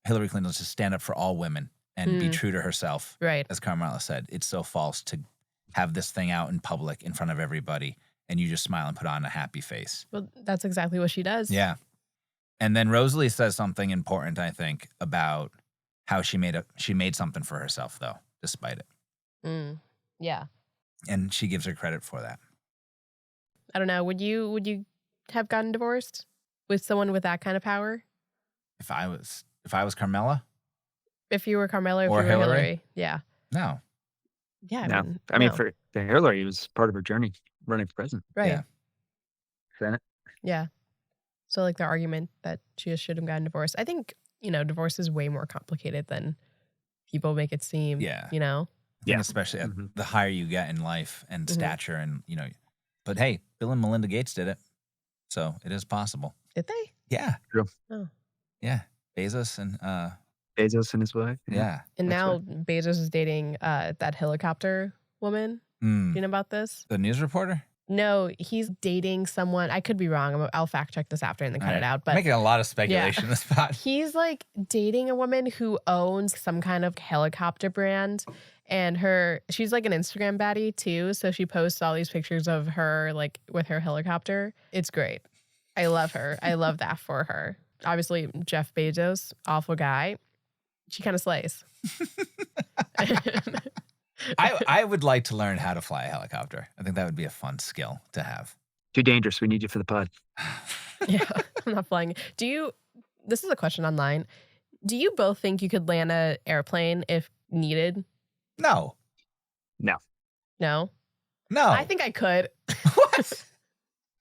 Hillary Clinton to stand up for all women and be true to herself. Right. As Carmela said, it's so false to have this thing out in public in front of everybody, and you just smile and put on a happy face. Well, that's exactly what she does. Yeah. And then Rosalie says something important, I think, about how she made something for herself, though, despite it. Yeah. And she gives her credit for that. I don't know. Would you have gotten divorced with someone with that kind of power? If I was Carmela, If you were Carmela or Or if you were Hillary? Hillary? Yeah. no. Yeah. No. no. For Hillary, it was part of her journey running for president. Right. Yeah. Senate. Yeah. So like the argument that she just should have gotten divorced. I think, divorce is way more complicated than people make it seem. Yeah. You know? I think Yeah. especially Mhm. the higher you get in life and Mhm. stature and, but hey, Bill and Melinda Gates did it. So it is possible. Did they? Yeah. True. Oh. Yeah. Bezos and, Bezos and his wife. yeah. And That's now Bezos is dating that helicopter woman. Do you know about this? The news reporter? No, he's dating someone. I could be wrong. I'll fact check this after and then cut it out. But making a lot of speculation in this spot. he's like dating a woman who owns some kind of helicopter brand. And she's like an Instagram baddie too. So she posts all these pictures of her like with her helicopter. It's great. I love her. I love that for her. Obviously, Jeff Bezos, awful guy. She kind of slays. I would like to learn how to fly a helicopter. I think that would be a fun skill to have. Too dangerous. We need you for the pod. Yeah, I'm not flying. This is a question online. Do you both think you could land an airplane if needed? No. No? No. I think I could. What?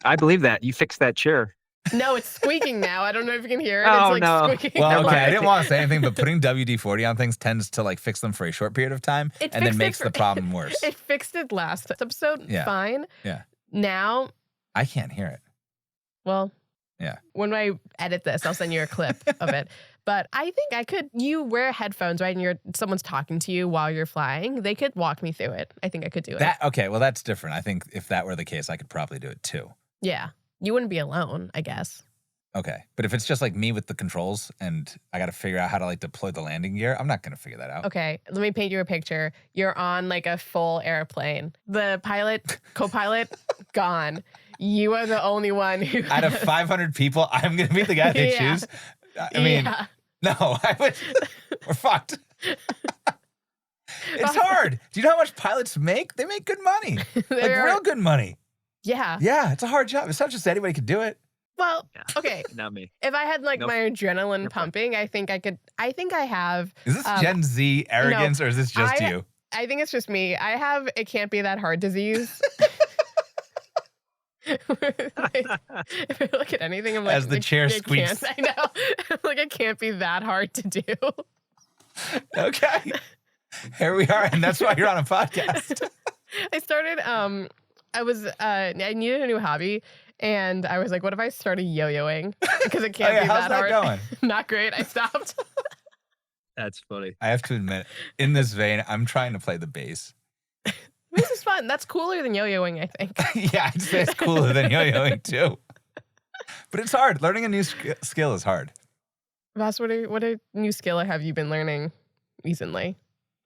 I believe that. You fixed that chair. No, it's squeaking now. I don't know if you can hear it. Oh, it's like no. squeaking. Well, Never okay, mind. I didn't want to say anything, but putting WD-40 on things tends to like fix them for a short period of time It and then fixed it makes for- the problem worse. It fixed it last episode. Yeah. Fine. Yeah. Now, I can't hear it. well, Yeah. when I edit this, I'll send you a clip of it. But I think I could. You wear headphones, right? And someone's talking to you while you're flying. They could walk me through it. I think I could do it. Okay, well that's different. I think if that were the case, I could probably do it too. Yeah. You wouldn't be alone, I guess. Okay. But if it's just like me with the controls and I got to figure out how to like deploy the landing gear, I'm not going to figure that out. Okay, let me paint you a picture. You're on like a full airplane. The pilot, co-pilot, gone. You are the only one who. Out of 500 people, I'm going to be the guy they Yeah. choose. I mean, Yeah. no, we're fucked. It's hard. Do you know how much pilots make? They make good money. Like They're- real good money. Yeah. Yeah, it's a hard job. It's not just anybody could do it. Well, Yeah. okay. Not me. If I had like Nope. my adrenaline You're fine. pumping, I think I could. I think I have. Is this Um, Gen Z arrogance or is this just I- you? I think it's just me. I have. It can't be that hard disease. If I look at anything, I'm like, As the chair it squeaks. can't. I know. Like it can't be that hard to do. Okay. Here we are, and that's why you're on a podcast. I started. I needed a new hobby, and I was like, what if I started yo-yoing? Because it can't Okay, be how's that hard. that going? Not great. I stopped. That's funny. I have to admit, in this vein, I'm trying to play the bass. This is fun. That's cooler than yo-yoing, I think. Yeah, I'd say it's cooler than yo-yoing too. But it's hard. Learning a new skill is hard. Voss, what a new skill have you been learning recently?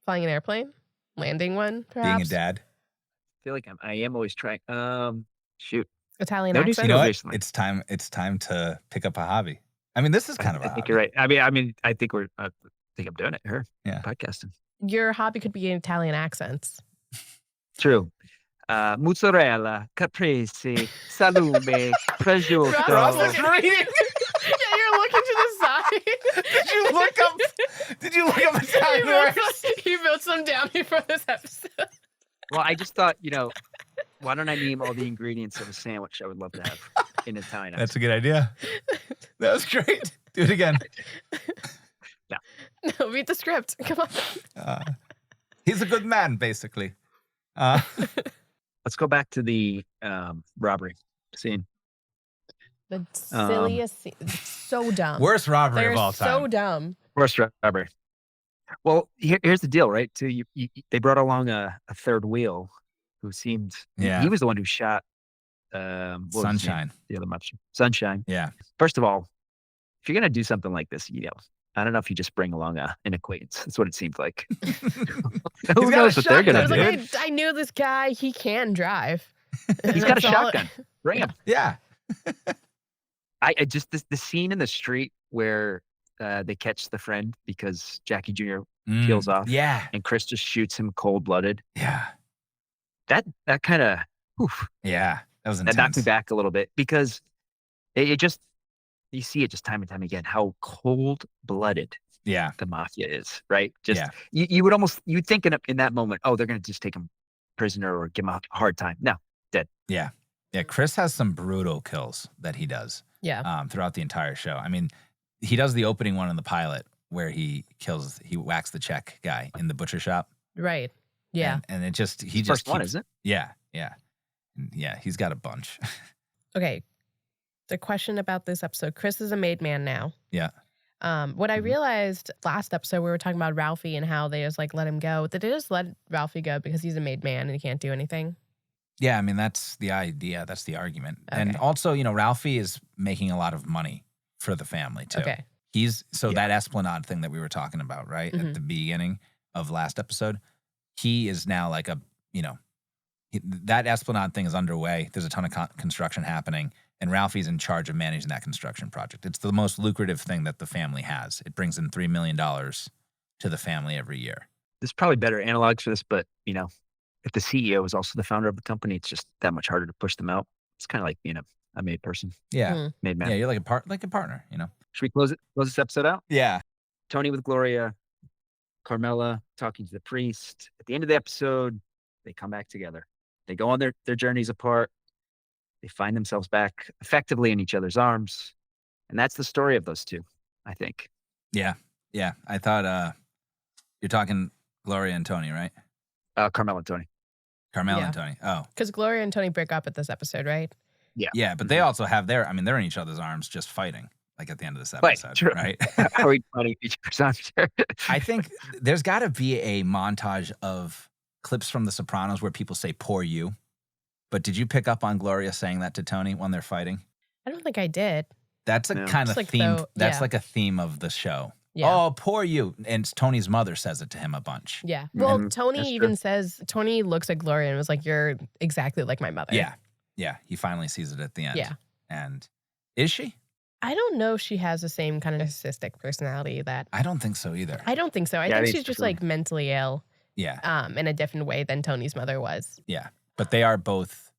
Flying an airplane? Landing one, perhaps? Being a dad. I feel like I am always trying. Shoot. Italian No new accent? You know what? recently. It's time to pick up a hobby. I mean, this is kind of a I hobby. think you're right. I mean, I think I think I'm doing it here. Yeah. Podcasting. Your hobby could be Italian accents. True. Mozzarella, caprese, salume, prosciutto. Ross, was reading. Yeah, you're looking to the side. Did you look up Italian words? You wrote some down before this episode. Well, I just thought, why don't I name all the ingredients of a sandwich I would love to have in Italian? That's a good idea. That was great. Do it again. No, read the script. Come on. He's a good man, basically. let's go back to the robbery scene. The silliest scene. It's so dumb. Worst robbery They're of all so time. dumb. Worst robbery. Well, here's the deal, right? So they brought along a third wheel who seemed Yeah. he was the one who shot what was his name? Sunshine. The other mobster. Sunshine. Yeah. First of all, if you're gonna do something like this, I don't know if you just bring along an acquaintance. That's what it seemed like. Who got knows a what they're I gonna was do? like, I knew this guy. He can drive. He's got a That's all- shotgun. Bring him. Yeah. I just the scene in the street where they catch the friend because Jackie Jr. peels off. Yeah. And Chris just shoots him cold-blooded. Yeah. That kind of Yeah. That was intense. that knocked me back a little bit because it just you see it just time and time again how cold-blooded Yeah. the mafia is, right? Just Yeah. you would think in that moment, oh, they're gonna just take him prisoner or give him a hard time. No, dead. Yeah. Yeah. Chris has some brutal kills that he does Yeah. throughout the entire show. I mean, he does the opening one in the pilot where he whacks the check guy in the butcher shop. Right. Yeah. And it just, he just First one, keeps- isn't it? Yeah. Yeah. Yeah. He's got a bunch. Okay. The question about this episode: Chris is a made man now. Yeah. What I Mhm. realized last episode, we were talking about Ralphie and how they just like let him go. Did they just let Ralphie go because he's a made man and he can't do anything? Yeah, I mean, that's the idea. That's the argument. And Okay. also, Ralphie is making a lot of money for the family, too. Okay. That Esplanade thing that we were talking about, right? At Mhm. the beginning of last episode, he is now like that Esplanade thing is underway. There's a ton of construction happening, and Ralphie's in charge of managing that construction project. It's the most lucrative thing that the family has. It brings in $3 million to the family every year. There's probably better analogs for this, but if the CEO is also the founder of the company, it's just that much harder to push them out. It's kind of like being a made person, Yeah. Hmm. made man. Yeah, you're like a partner, Should we close this episode out? Yeah. Tony with Gloria, Carmela talking to the priest. At the end of the episode, they come back together. They go on their journeys apart. They find themselves back effectively in each other's arms. And that's the story of those two, I think. Yeah. Yeah. I thought you're talking Gloria and Tony, right? Carmela and Tony. Carmela Yeah. and Tony. Oh. Because Gloria and Tony break up at this episode, right? Yeah, but they also have they're in each other's arms just fighting, like at the end of this Right, episode, true. right? How are we finding each other's arms? I think there's got to be a montage of clips from The Sopranos where people say "poor you," but did you pick up on Gloria saying that to Tony when they're fighting? I don't think I did. That's a No. kind of It's like theme. the- That's yeah. like a theme of the show. Yeah. Oh, poor you! And Tony's mother says it to him a bunch. Yeah. Well, Mhm. Tony That's even true. says, Tony looks at Gloria and was like, "You're exactly like my mother." Yeah, yeah. He finally sees it at the end. Yeah. And is she? I don't know if she has the same kind of narcissistic personality that I don't think so either. I don't think so. I Yeah, I think think she's just so. like mentally ill Yeah, in a different way than Tony's mother was. yeah. But they are both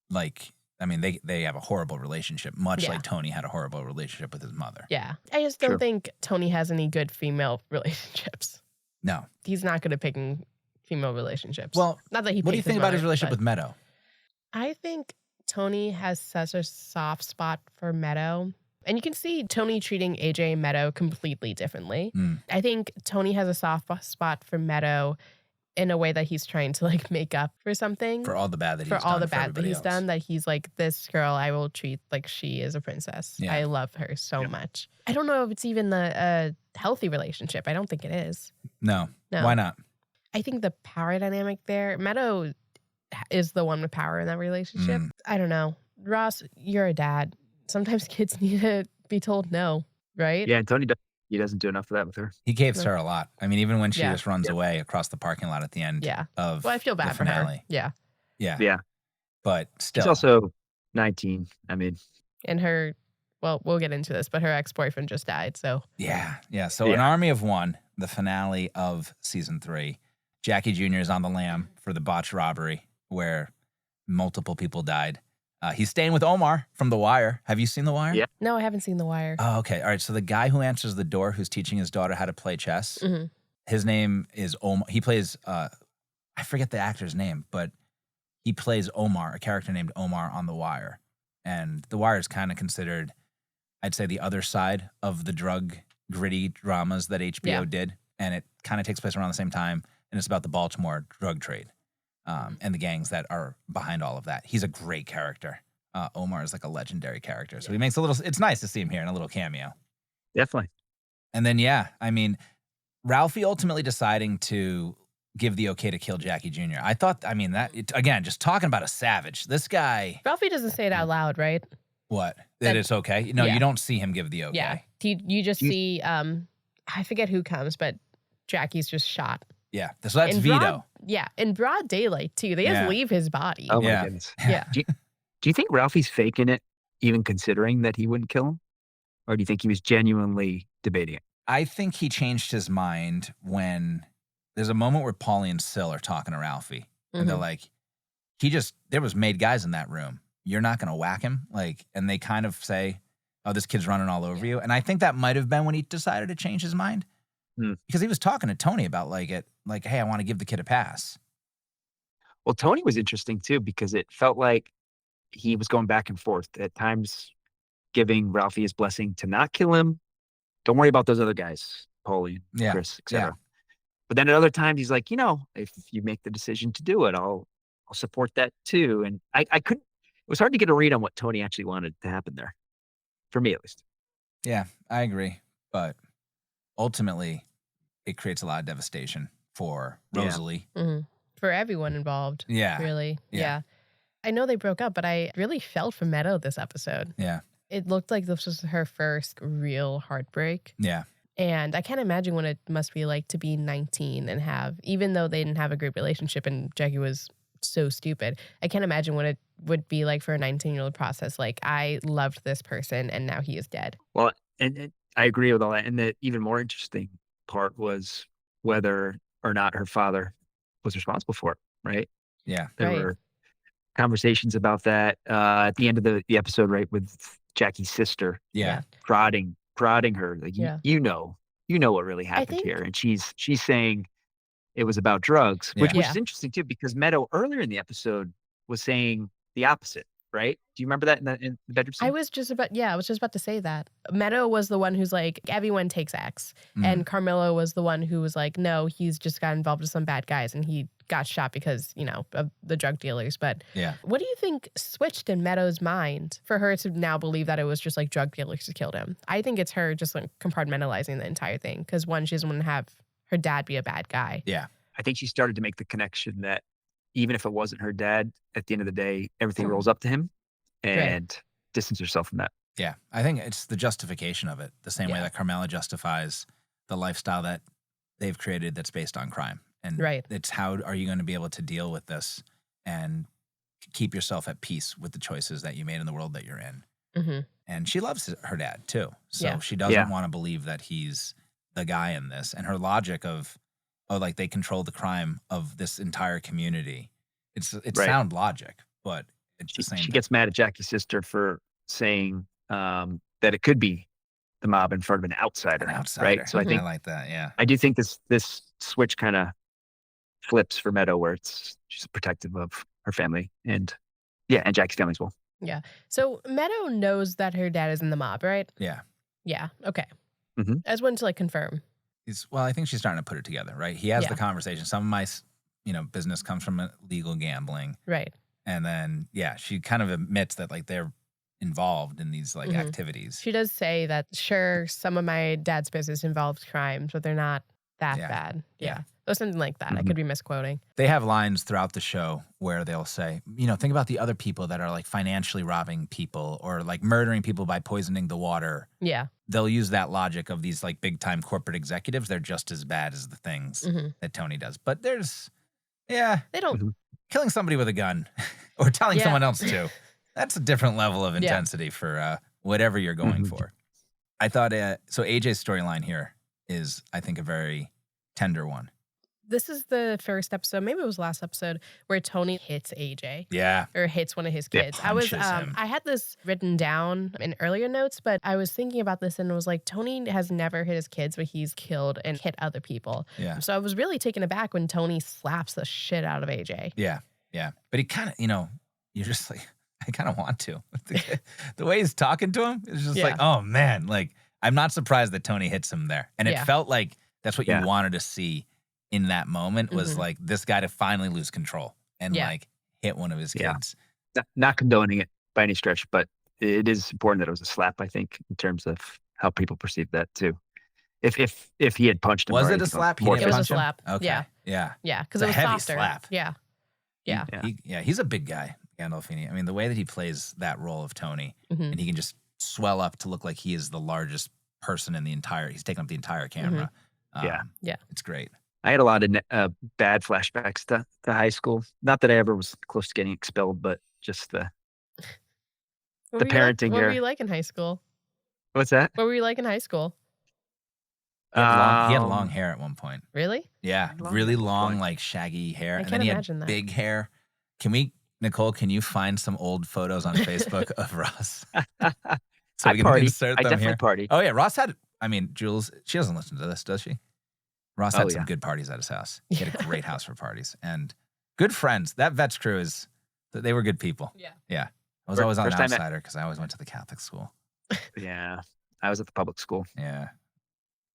like. I mean, they have a horrible relationship, much Yeah. like Tony had a horrible relationship with his mother. Yeah. I just don't True. think Tony has any good female relationships. No. He's not good at picking female relationships. Well, not that he what do you picked think about his mother, relationship but with Meadow? I think Tony has such a soft spot for Meadow. And you can see Tony treating AJ and Meadow completely differently. Mm. I think Tony has a soft spot for Meadow in a way that he's trying to like make up for something. For all the bad that he's for done all the for bad that everybody he's else. done, that he's like, this girl I will treat like she is a princess. Yeah. I love her so Yeah. much. I don't know if it's even a healthy relationship. I don't think it is. No. No. Why not? I think the power dynamic there, Meadow is the one with power in that relationship. Mm. I don't know. Ross, you're a dad. Sometimes kids need to be told no, right? Yeah, and Tony he doesn't do enough of that with her. He gives No. her a lot. I mean, even when she Yeah. just runs away across the parking lot at the end Yeah. of Well, I feel the bad for her. finale. Yeah. Yeah. Yeah. But still. She's also 19. I mean, And her, well, we'll get into this, but her ex-boyfriend just died. So Yeah. Yeah. So Yeah. An Army of One, the finale of season 3, Jackie Jr. is on the lam for the botched robbery where multiple people died. He's staying with Omar from The Wire. Have you seen The Wire? Yeah. no, I haven't seen The Wire. Oh, okay. All right. So the guy who answers the door, who's teaching his daughter how to play chess, Mhm. his name is Omar. He plays, I forget the actor's name, but he plays Omar, a character named Omar on The Wire. And The Wire is kind of considered, I'd say, the other side of the drug gritty dramas that HBO Yeah. did. And it kind of takes place around the same time. And it's about the Baltimore drug trade. and the gangs that are behind all of that. He's a great character. Omar is like a legendary character. So he makes it's nice to see him here in a little cameo. Definitely. And then, I mean, Ralphie ultimately deciding to give the okay to kill Jackie Jr. I thought, again, just talking about a savage. This guy. Ralphie doesn't say it out loud, right? What? That it's okay? No, yeah. you don't see him give the okay. Yeah. You just see, I forget who comes, but Jackie's just shot. Yeah. So that's Vito. In broad daylight, too. They just leave his body. Oh, my goodness. Yeah. Do you think Ralphie's faking it, even considering that he wouldn't kill him? Or do you think he was genuinely debating it? I think he changed his mind when there's a moment where Paulie and Syl are talking to Ralphie. And they're like, there was made guys in that room. You're not going to whack him? And they kind of say, oh, this kid's running all over you. And I think that might have been when he decided to change his mind. Because he was talking to Tony about hey, I want to give the kid a pass. Well, Tony was interesting too, because it felt like he was going back and forth at times, giving Ralphie his blessing to not kill him. Don't worry about those other guys, Paulie, Chris, etc. Yeah. But then at other times he's like, if you make the decision to do it, I'll support that too. And I couldn't. It was hard to get a read on what Tony actually wanted to happen there, for me at least. Yeah, I agree. But ultimately, it creates a lot of devastation for Rosalie. For everyone involved. Yeah. Really. Yeah. I know they broke up, but I really felt for Meadow this episode. Yeah. It looked like this was her first real heartbreak. Yeah. And I can't imagine what it must be like to be 19 and even though they didn't have a great relationship and Jackie was so stupid, I can't imagine what it would be like for a 19-year-old process. I loved this person and now he is dead. Well, and I agree with all that. And the even more interesting part was whether or not her father was responsible for it, right? Yeah. There were conversations about that at the end of the episode, right, with Jackie's sister. Yeah. Prodding her. You know what really happened here. And she's saying it was about drugs, which is interesting too, because Meadow earlier in the episode was saying the opposite, right? Do you remember that in the bedroom scene? I was just about to say that. Meadow was the one who's like, everyone takes X. And Carmelo was the one who was like, no, he's just got involved with some bad guys and he got shot because, of the drug dealers. But what do you think switched in Meadow's mind for her to now believe that it was just like drug dealers who killed him? I think it's her just compartmentalizing the entire thing. Because one, she doesn't want to have her dad be a bad guy. Yeah. I think she started to make the connection that even if it wasn't her dad, at the end of the day, everything rolls up to him and distance herself from that. Yeah. I think it's the justification of it. The same way that Carmela justifies the lifestyle that they've created that's based on crime. And it's how are you going to be able to deal with this and keep yourself at peace with the choices that you made in the world that you're in. And she loves her dad too. So she doesn't want to believe that he's the guy in this. And her logic of, they control the crime of this entire community. It's sound logic, but it's the same. She gets mad at Jackie's sister for saying that it could be the mob in front of an outsider. Right? So I think I like that. Yeah. I do think this switch kind of flips for Meadow, where she's protective of her family and Jackie's family as well. Yeah. So Meadow knows that her dad is in the mob, right? Yeah. Yeah. Okay. I just wanted to confirm. I think she's starting to put it together, right? He has the conversation. Some of my, business comes from illegal gambling. Right. And then, she kind of admits that they're involved in these activities. She does say that, sure, some of my dad's business involves crimes, but they're not that bad. Yeah. Or something like that. I could be misquoting. They have lines throughout the show where they'll say, think about the other people that are financially robbing people or murdering people by poisoning the water. Yeah. They'll use that logic of these big time corporate executives. They're just as bad as the things that Tony does. But there's, they don't. Killing somebody with a gun or telling someone else to, that's a different level of intensity for whatever you're going for. I thought, so AJ's storyline here is, I think, a very tender one. This is the first episode, maybe it was last episode, where Tony hits AJ. Yeah. Or hits one of his kids. I had this written down in earlier notes, but I was thinking about this and it was Tony has never hit his kids, but he's killed and hit other people. Yeah. So I was really taken aback when Tony slaps the shit out of AJ. Yeah. Yeah. But he kind of, you're just I kind of want to. The way he's talking to him is just oh man, I'm not surprised that Tony hits him there. And it felt like that's what you wanted to see in that moment was this guy to finally lose control and Yeah. like hit one of his Yeah. kids. Not condoning it by any stretch, but it is important that it was a slap, I think, in terms of how people perceive that too. If he had punched him, Was or it a anything slap? He more didn't It was a punch him? slap. Okay. Yeah. Yeah. Yeah, because It's it a was heavy softer. slap. Yeah. Yeah. He's a big guy, Gandolfini. I mean, the way that he plays that role of Tony, Mhm. and he can just swell up to look like he is the largest person in the entire. He's taking up the entire camera. Yeah. Yeah. It's great. I had a lot of bad flashbacks to high school. Not that I ever was close to getting expelled, but just the What were you parenting What were here. you like in high school? What's that? What were you like in high school? He had long hair at one point. Really? Yeah, Long really hair at one long, point. like shaggy hair, I and can't then he had imagine that. big hair. Nicole? Can you find some old photos on Facebook of Ross? So I we can partied. insert I them definitely here. partied. Oh yeah, Ross had. I mean, Jules. She doesn't listen to this, does she? Ross Oh, had some yeah. good parties at his house. He had a great house for parties and good friends. That Vets crew they were good people. Yeah. I was always on the First time outsider because I always went to the Catholic school. Yeah, I was at the public school. Yeah,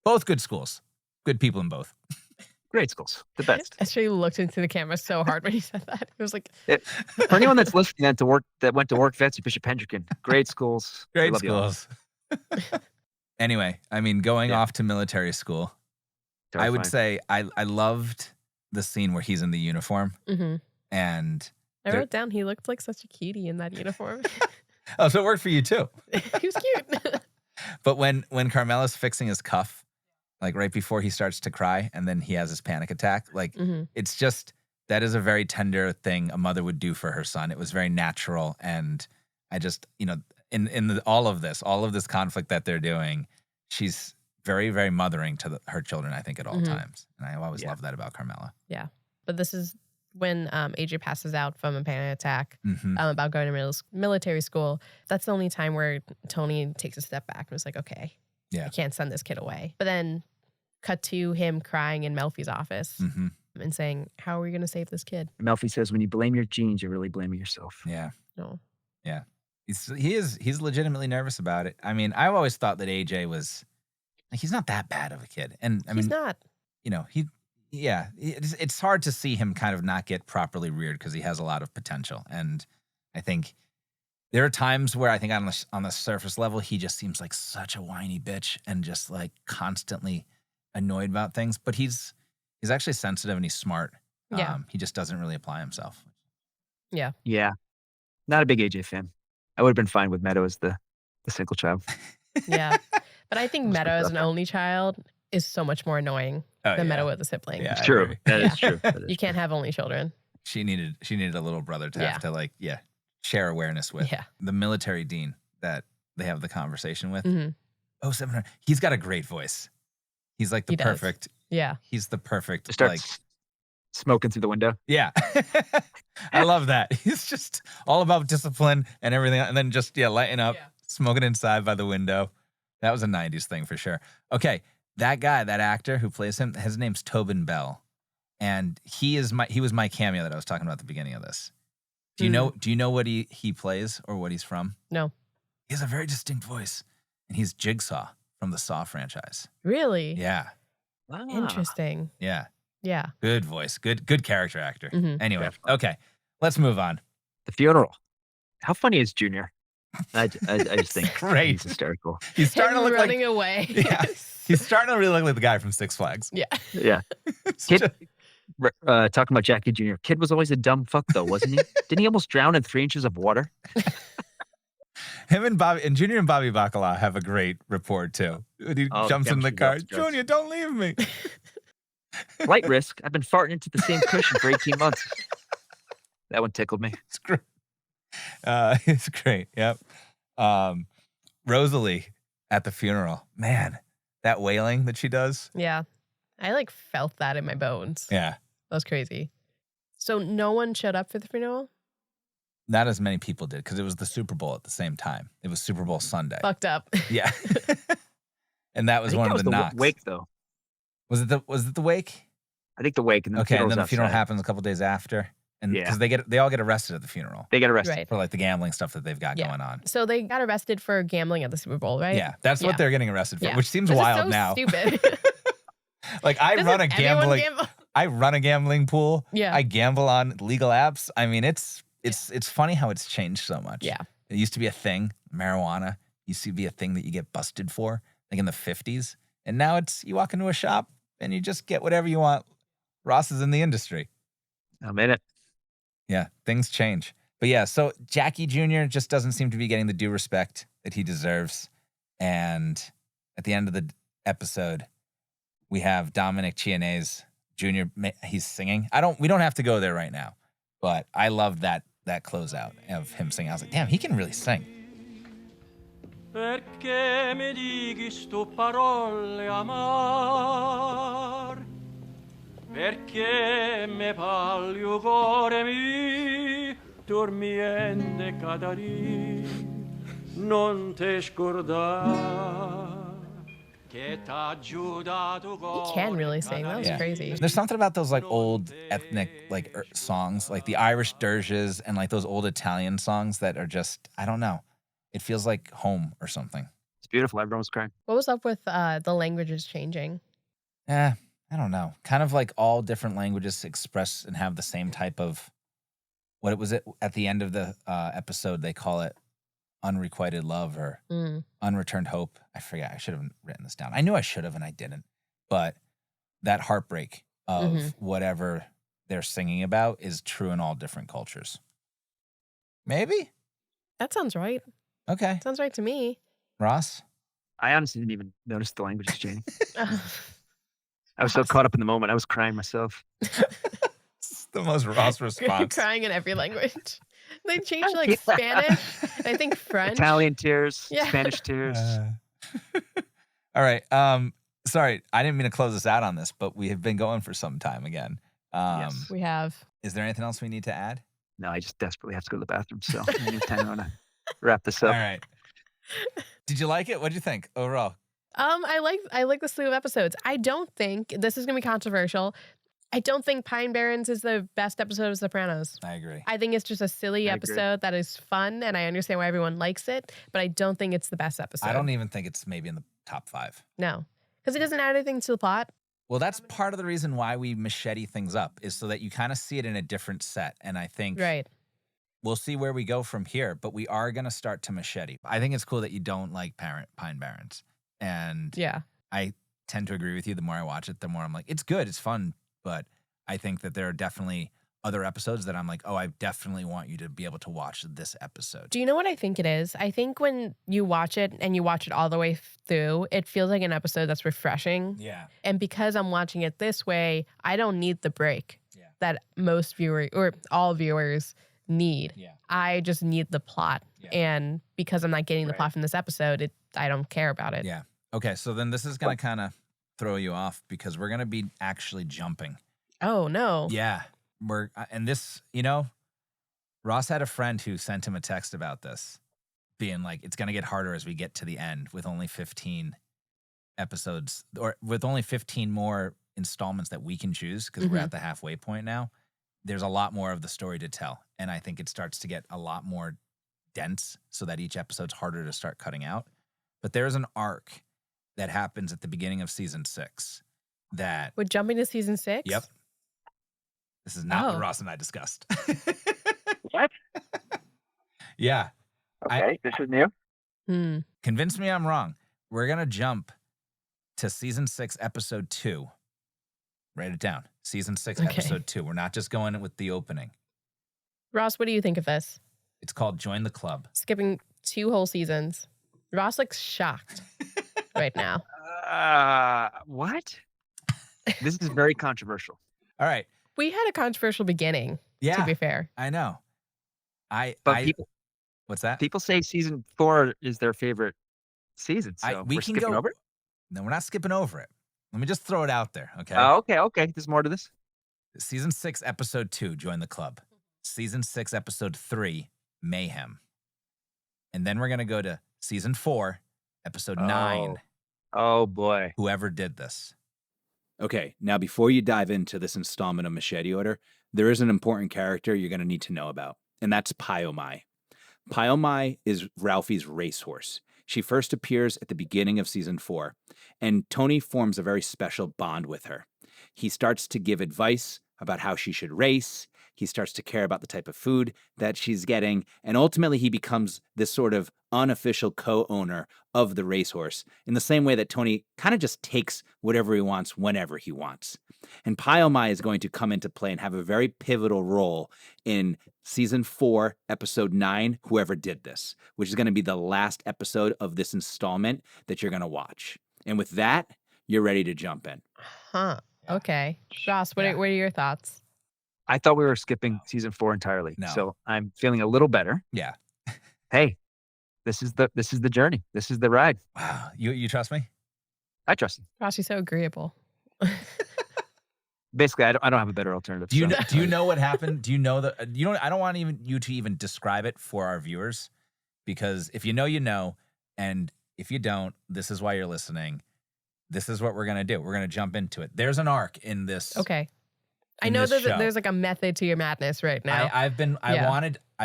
both good schools. Good people in both. Great schools, the best. Actually looked into the camera so hard when you said that. It was like, For anyone that's listening that went to work vets at Bishop Hendricken, great schools. I Great love you all. schools. Anyway, I mean, going Yeah. off to military school, I would say I loved the scene where he's in the uniform mhm. and I There- wrote down he looked like such a cutie in that uniform. oh, so it worked for you too. He was cute. But when Carmela's fixing his cuff, like right before he starts to cry and then he has his panic attack, like Mhm. it's just that is a very tender thing a mother would do for her son. It was very natural, and I just in all of this conflict that they're doing, she's very, very mothering to her children, I think, at all Mhm. times. And I always Yeah. love that about Carmela. But this is when AJ passes out from a panic attack Mm-hmm. about going to military school. That's the only time where Tony takes a step back and was like, okay, Yeah. I can't send this kid away. But then cut to him crying in Melfi's office Mm-hmm. and saying, how are we going to save this kid? Melfi says, when you blame your genes, you're really blaming yourself. Yeah. No. He's legitimately nervous about it. I mean, I've always thought that AJ was like, he's not that bad of a kid. And I He's mean, not. it's hard to see him kind of not get properly reared because he has a lot of potential. And I think there are times where I think on the surface level, he just seems like such a whiny bitch and just like constantly annoyed about things. But he's actually sensitive and he's smart. Yeah. He just doesn't really apply himself. Yeah. Not a big AJ fan. I would have been fine with Meadow as the single child. Yeah. But I think Let's Meadow look as it an up. only child is so much more annoying Oh, than yeah. Meadow with a sibling. Yeah. I True. agree. That is Yeah. true. That is You can't have only children. She needed a little brother to have to share awareness with. Yeah. The military dean that they have the conversation with. hmm Oh, 700. He's got a great voice. He's like the He does. perfect. Yeah. He's the perfect. Just start like, smoking through the window. yeah. I love that. He's just all about discipline and everything, and then just lighting up, smoking inside by the window. That was a '90s thing for sure. Okay, that guy, that actor who plays him, his name's Tobin Bell, and he was my cameo that I was talking about at the beginning of this. Do you know what he plays or what he's from? No. He has a very distinct voice, and he's Jigsaw from the Saw franchise. Really? Yeah, Wow. Interesting. yeah, Yeah. good voice, good character actor. Mhm. Anyway, Definitely. okay, let's move on. The funeral. How funny is Junior? I just think Great. he's hysterical. He's starting Him to look running like away. Yeah. he's starting to really look like the guy from Six Flags. Yeah. Yeah. It's Kid, just- talking about Jackie Jr. Kid was always a dumb fuck though, wasn't he? Didn't he almost drown in 3 inches of water? him and Junior and Bobby Bacala have a great rapport too. When he Oh, jumps in the chemistry's car, off the charts. Junior, don't leave me. Flight risk. I've been farting into the same cushion for 18 months. That one tickled me. It's great. It's great. Yep. Rosalie at the funeral. Man, that wailing that she does. Yeah. I felt that in my bones. Yeah. That was crazy. So no one showed up for the funeral? Not as many people did because it was the Super Bowl at the same time. It was Super Bowl Sunday. Fucked up. Yeah. And that I was think one that of the was knocks. wake though. Was it the wake? I think the wake and then Okay, and then the the funeral outside. happens a couple days after. And Yeah. because they all get arrested at the funeral They get arrested. Right. for like the gambling stuff that they've got Yeah. going on. So they got arrested for gambling at the Super Bowl, right? Yeah, that's Yeah. what they're getting arrested for, Yeah. which seems Which is wild so now. stupid. Like I Doesn't run a everyone gambling. gamble? I run a gambling pool. Yeah. I gamble on legal apps. I mean, it's funny how it's changed so much. Yeah. It used to be a thing. Marijuana used to be a thing that you get busted for, like in the 50s. And now it's you walk into a shop and you just get whatever you want. Ross is in the industry. I'm in it. Yeah, things change. But yeah, so Jackie Jr. just doesn't seem to be getting the due respect that he deserves. And at the end of the episode, we have Dominic Chianese Jr. He's singing. We don't have to go there right now, but I love that closeout of him singing. I was like, damn, he can really sing. Perché mi dighi sto parole amar? Perché me parli o cuore mi dormiente cada dì non te scordar che t'ha giudato He can really sing. That was crazy. There's something about those like old ethnic like songs, like the Irish dirges and like those old Italian songs that are just, I don't know. It feels like home or something. It's beautiful. Everyone was crying. What was up with the languages changing? I don't know. Kind of like all different languages express and have the same type of, what was it at the end of the episode, they call it unrequited love or unreturned hope. I forget. I should have written this down. I knew I should have and I didn't. But that heartbreak of whatever they're singing about is true in all different cultures. Maybe? That sounds right. Okay. Sounds right to me. Ross? I honestly didn't even notice the language changing. I was so caught up in the moment. I was crying myself. It's the most Ross response. Crying in every language. They changed like Spanish, and I think French. Italian tears, Spanish tears. All right. Sorry, I didn't mean to close us out on this, but we have been going for some time again. Yes. We have. Is there anything else we need to add? No, I just desperately have to go to the bathroom. So anytime I want to wrap this up. All right. Did you like it? What did you think overall? I like the slew of episodes. I don't think this is gonna be controversial. I don't think Pine Barrens is the best episode of Sopranos. I agree. I think it's just a silly episode that is fun, and I understand why everyone likes it, but I don't think it's the best episode. I don't even think it's maybe in the top 5. No, because it doesn't add anything to the plot. Well, that's part of the reason why we machete things up is so that you kind of see it in a different set. And I think we'll see where we go from here, but we are going to start to machete. I think it's cool that you don't like Pine Barrens. And I tend to agree with you. The more I watch it, the more I'm like, it's good, it's fun. But I think that there are definitely other episodes that I'm like, oh, I definitely want you to be able to watch this episode. Do you know what I think it is? I think when you watch it and you watch it all the way through, it feels like an episode that's refreshing. Yeah. And because I'm watching it this way, I don't need the break that most viewers or all viewers need. Yeah. I just need the plot. Yeah. And because I'm not getting the plot from this episode, I don't care about it. Yeah. Okay, so then this is going to kind of throw you off because we're going to be actually jumping. Oh, no. Yeah. And this, Ross had a friend who sent him a text about this, being like, it's going to get harder as we get to the end with only 15 episodes or with only 15 more installments that we can choose because we're at the halfway point now. There's a lot more of the story to tell. And I think it starts to get a lot more dense so that each episode's harder to start cutting out. But there's an arc that happens at the beginning of season 6 that... We're jumping to season 6? Yep. This is not what Ross and I discussed. What? Yeah. Okay, this is new. Convince me I'm wrong. We're going to jump to season 6, episode 2. Write it down. Season 6, episode 2. We're not just going with the opening. Ross, what do you think of this? It's called Join the Club. Skipping 2 whole seasons. Ross looks shocked right now. What? This is very controversial. All right. We had a controversial beginning, to be fair. I know. People, what's that? People say season 4 is their favorite season, so we we're can skipping go over it? No, we're not skipping over it. Let me just throw it out there, okay? Okay. There's more to this. Season 6, episode 2, Join the Club. Season 6, episode 3, Mayhem. And then we're going to go to season 4, episode 9. Oh, boy. Whoever did this. Okay, now before you dive into this installment of Machete Order, there is an important character you're going to need to know about, and that's Pyomai. Pyomai is Ralphie's racehorse. She first appears at the beginning of season 4, and Tony forms a very special bond with her. He starts to give advice about how she should race. He starts to care about the type of food that she's getting. And ultimately, he becomes this sort of unofficial co-owner of the racehorse in the same way that Tony kind of just takes whatever he wants whenever he wants. And Pyomai is going to come into play and have a very pivotal role in season 4, episode 9, Whoever Did This, which is going to be the last episode of this installment that you're going to watch. And with that, you're ready to jump in. Huh. Okay. Ross, what are your thoughts? I thought we were skipping season 4 entirely. No. So I'm feeling a little better. Yeah. Hey, this is the journey. This is the ride. Wow. You trust me? I trust him. Ross, you're so agreeable. Basically, I don't have a better alternative. Do you so- know, do you know what happened? Do you know that I don't want you to even describe it for our viewers, because if you know, you know, and if you don't, this is why you're listening. This is what we're going to do. We're going to jump into it. There's an arc in this. Okay. I in know this show. there's like a method to your madness right now. I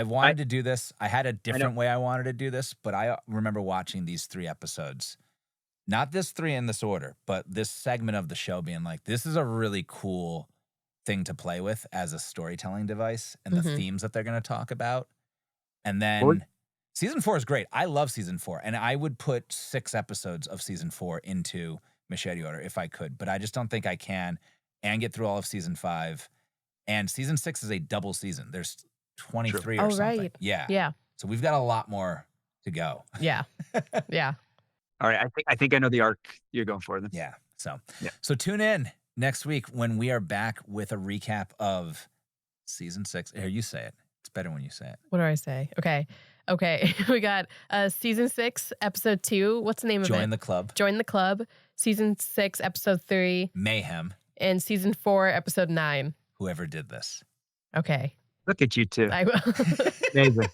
wanted to do this. I had a different way I wanted to do this, but I remember watching these 3 episodes. Not this 3 in this order, but this segment of the show being like, this is a really cool thing to play with as a storytelling device and the themes that they're going to talk about. And then season 4 is great. I love season 4. And I would put 6 episodes of season 4 into Machete Order if I could, but I just don't think I can, and get through all of season 5. And season 6 is a double season. There's 23 or something. Right. Yeah. Yeah. So we've got a lot more to go. Yeah. Yeah. All right. I think I know the arc you're going for then. Yeah. So, Yeah. so tune in next week when we are back with a recap of season 6. Here, you say it. It's better when you say it. What do I say? Okay. We got season 6, episode 2. What's the name of it? Join the club. Join the club. Season 6, episode 3. Mayhem. And season 4, episode 9. Whoever did this. Okay. Look at you two. I will. Amazing.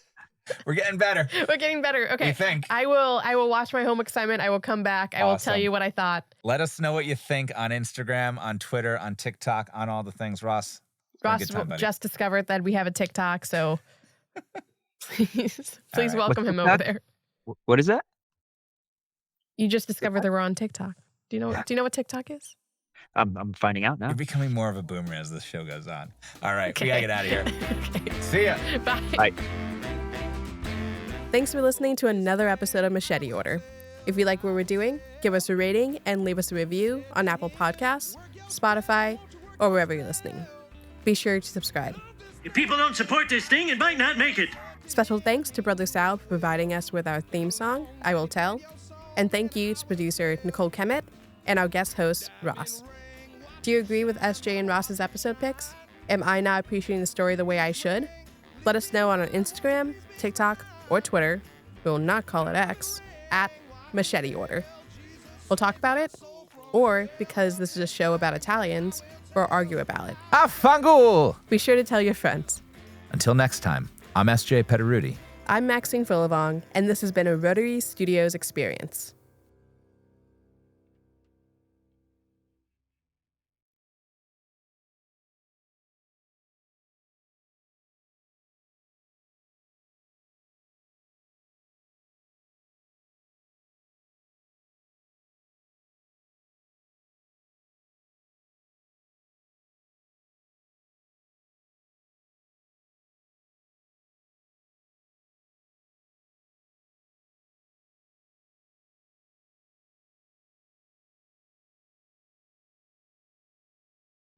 We're getting better. We're getting better. Okay. We think. I will watch my homework assignment. I will come back. I will tell Awesome. you what I thought. Let us know what you think on Instagram, on Twitter, on TikTok, on all the things. Ross. It's been a Ross good time, buddy. just discovered that we have a TikTok, so please right. welcome him What's over that? there. What is that? You just discovered that we're on TikTok. Do you know what TikTok is? I'm finding out now. You're becoming more of a boomer as this show goes on. All right. We got to get out of here. Okay. See ya. Bye. Bye. Thanks for listening to another episode of Machete Order. If you like what we're doing, give us a rating and leave us a review on Apple Podcasts, Spotify, or wherever you're listening. Be sure to subscribe. If people don't support this thing, it might not make it. Special thanks to Brother Sal for providing us with our theme song, I Will Tell. And thank you to producer Nicole Kemet and our guest host, Ross. Do you agree with SJ and Ross's episode picks? Am I not appreciating the story the way I should? Let us know on our Instagram, TikTok, or Twitter. We will not call it X, at Machete Order. We'll talk about it, or because this is a show about Italians, or argue about it. Affangu! Be sure to tell your friends. Until next time, I'm SJ Petaruti. I'm Maxine Philivong, and this has been a Rotary Studios experience.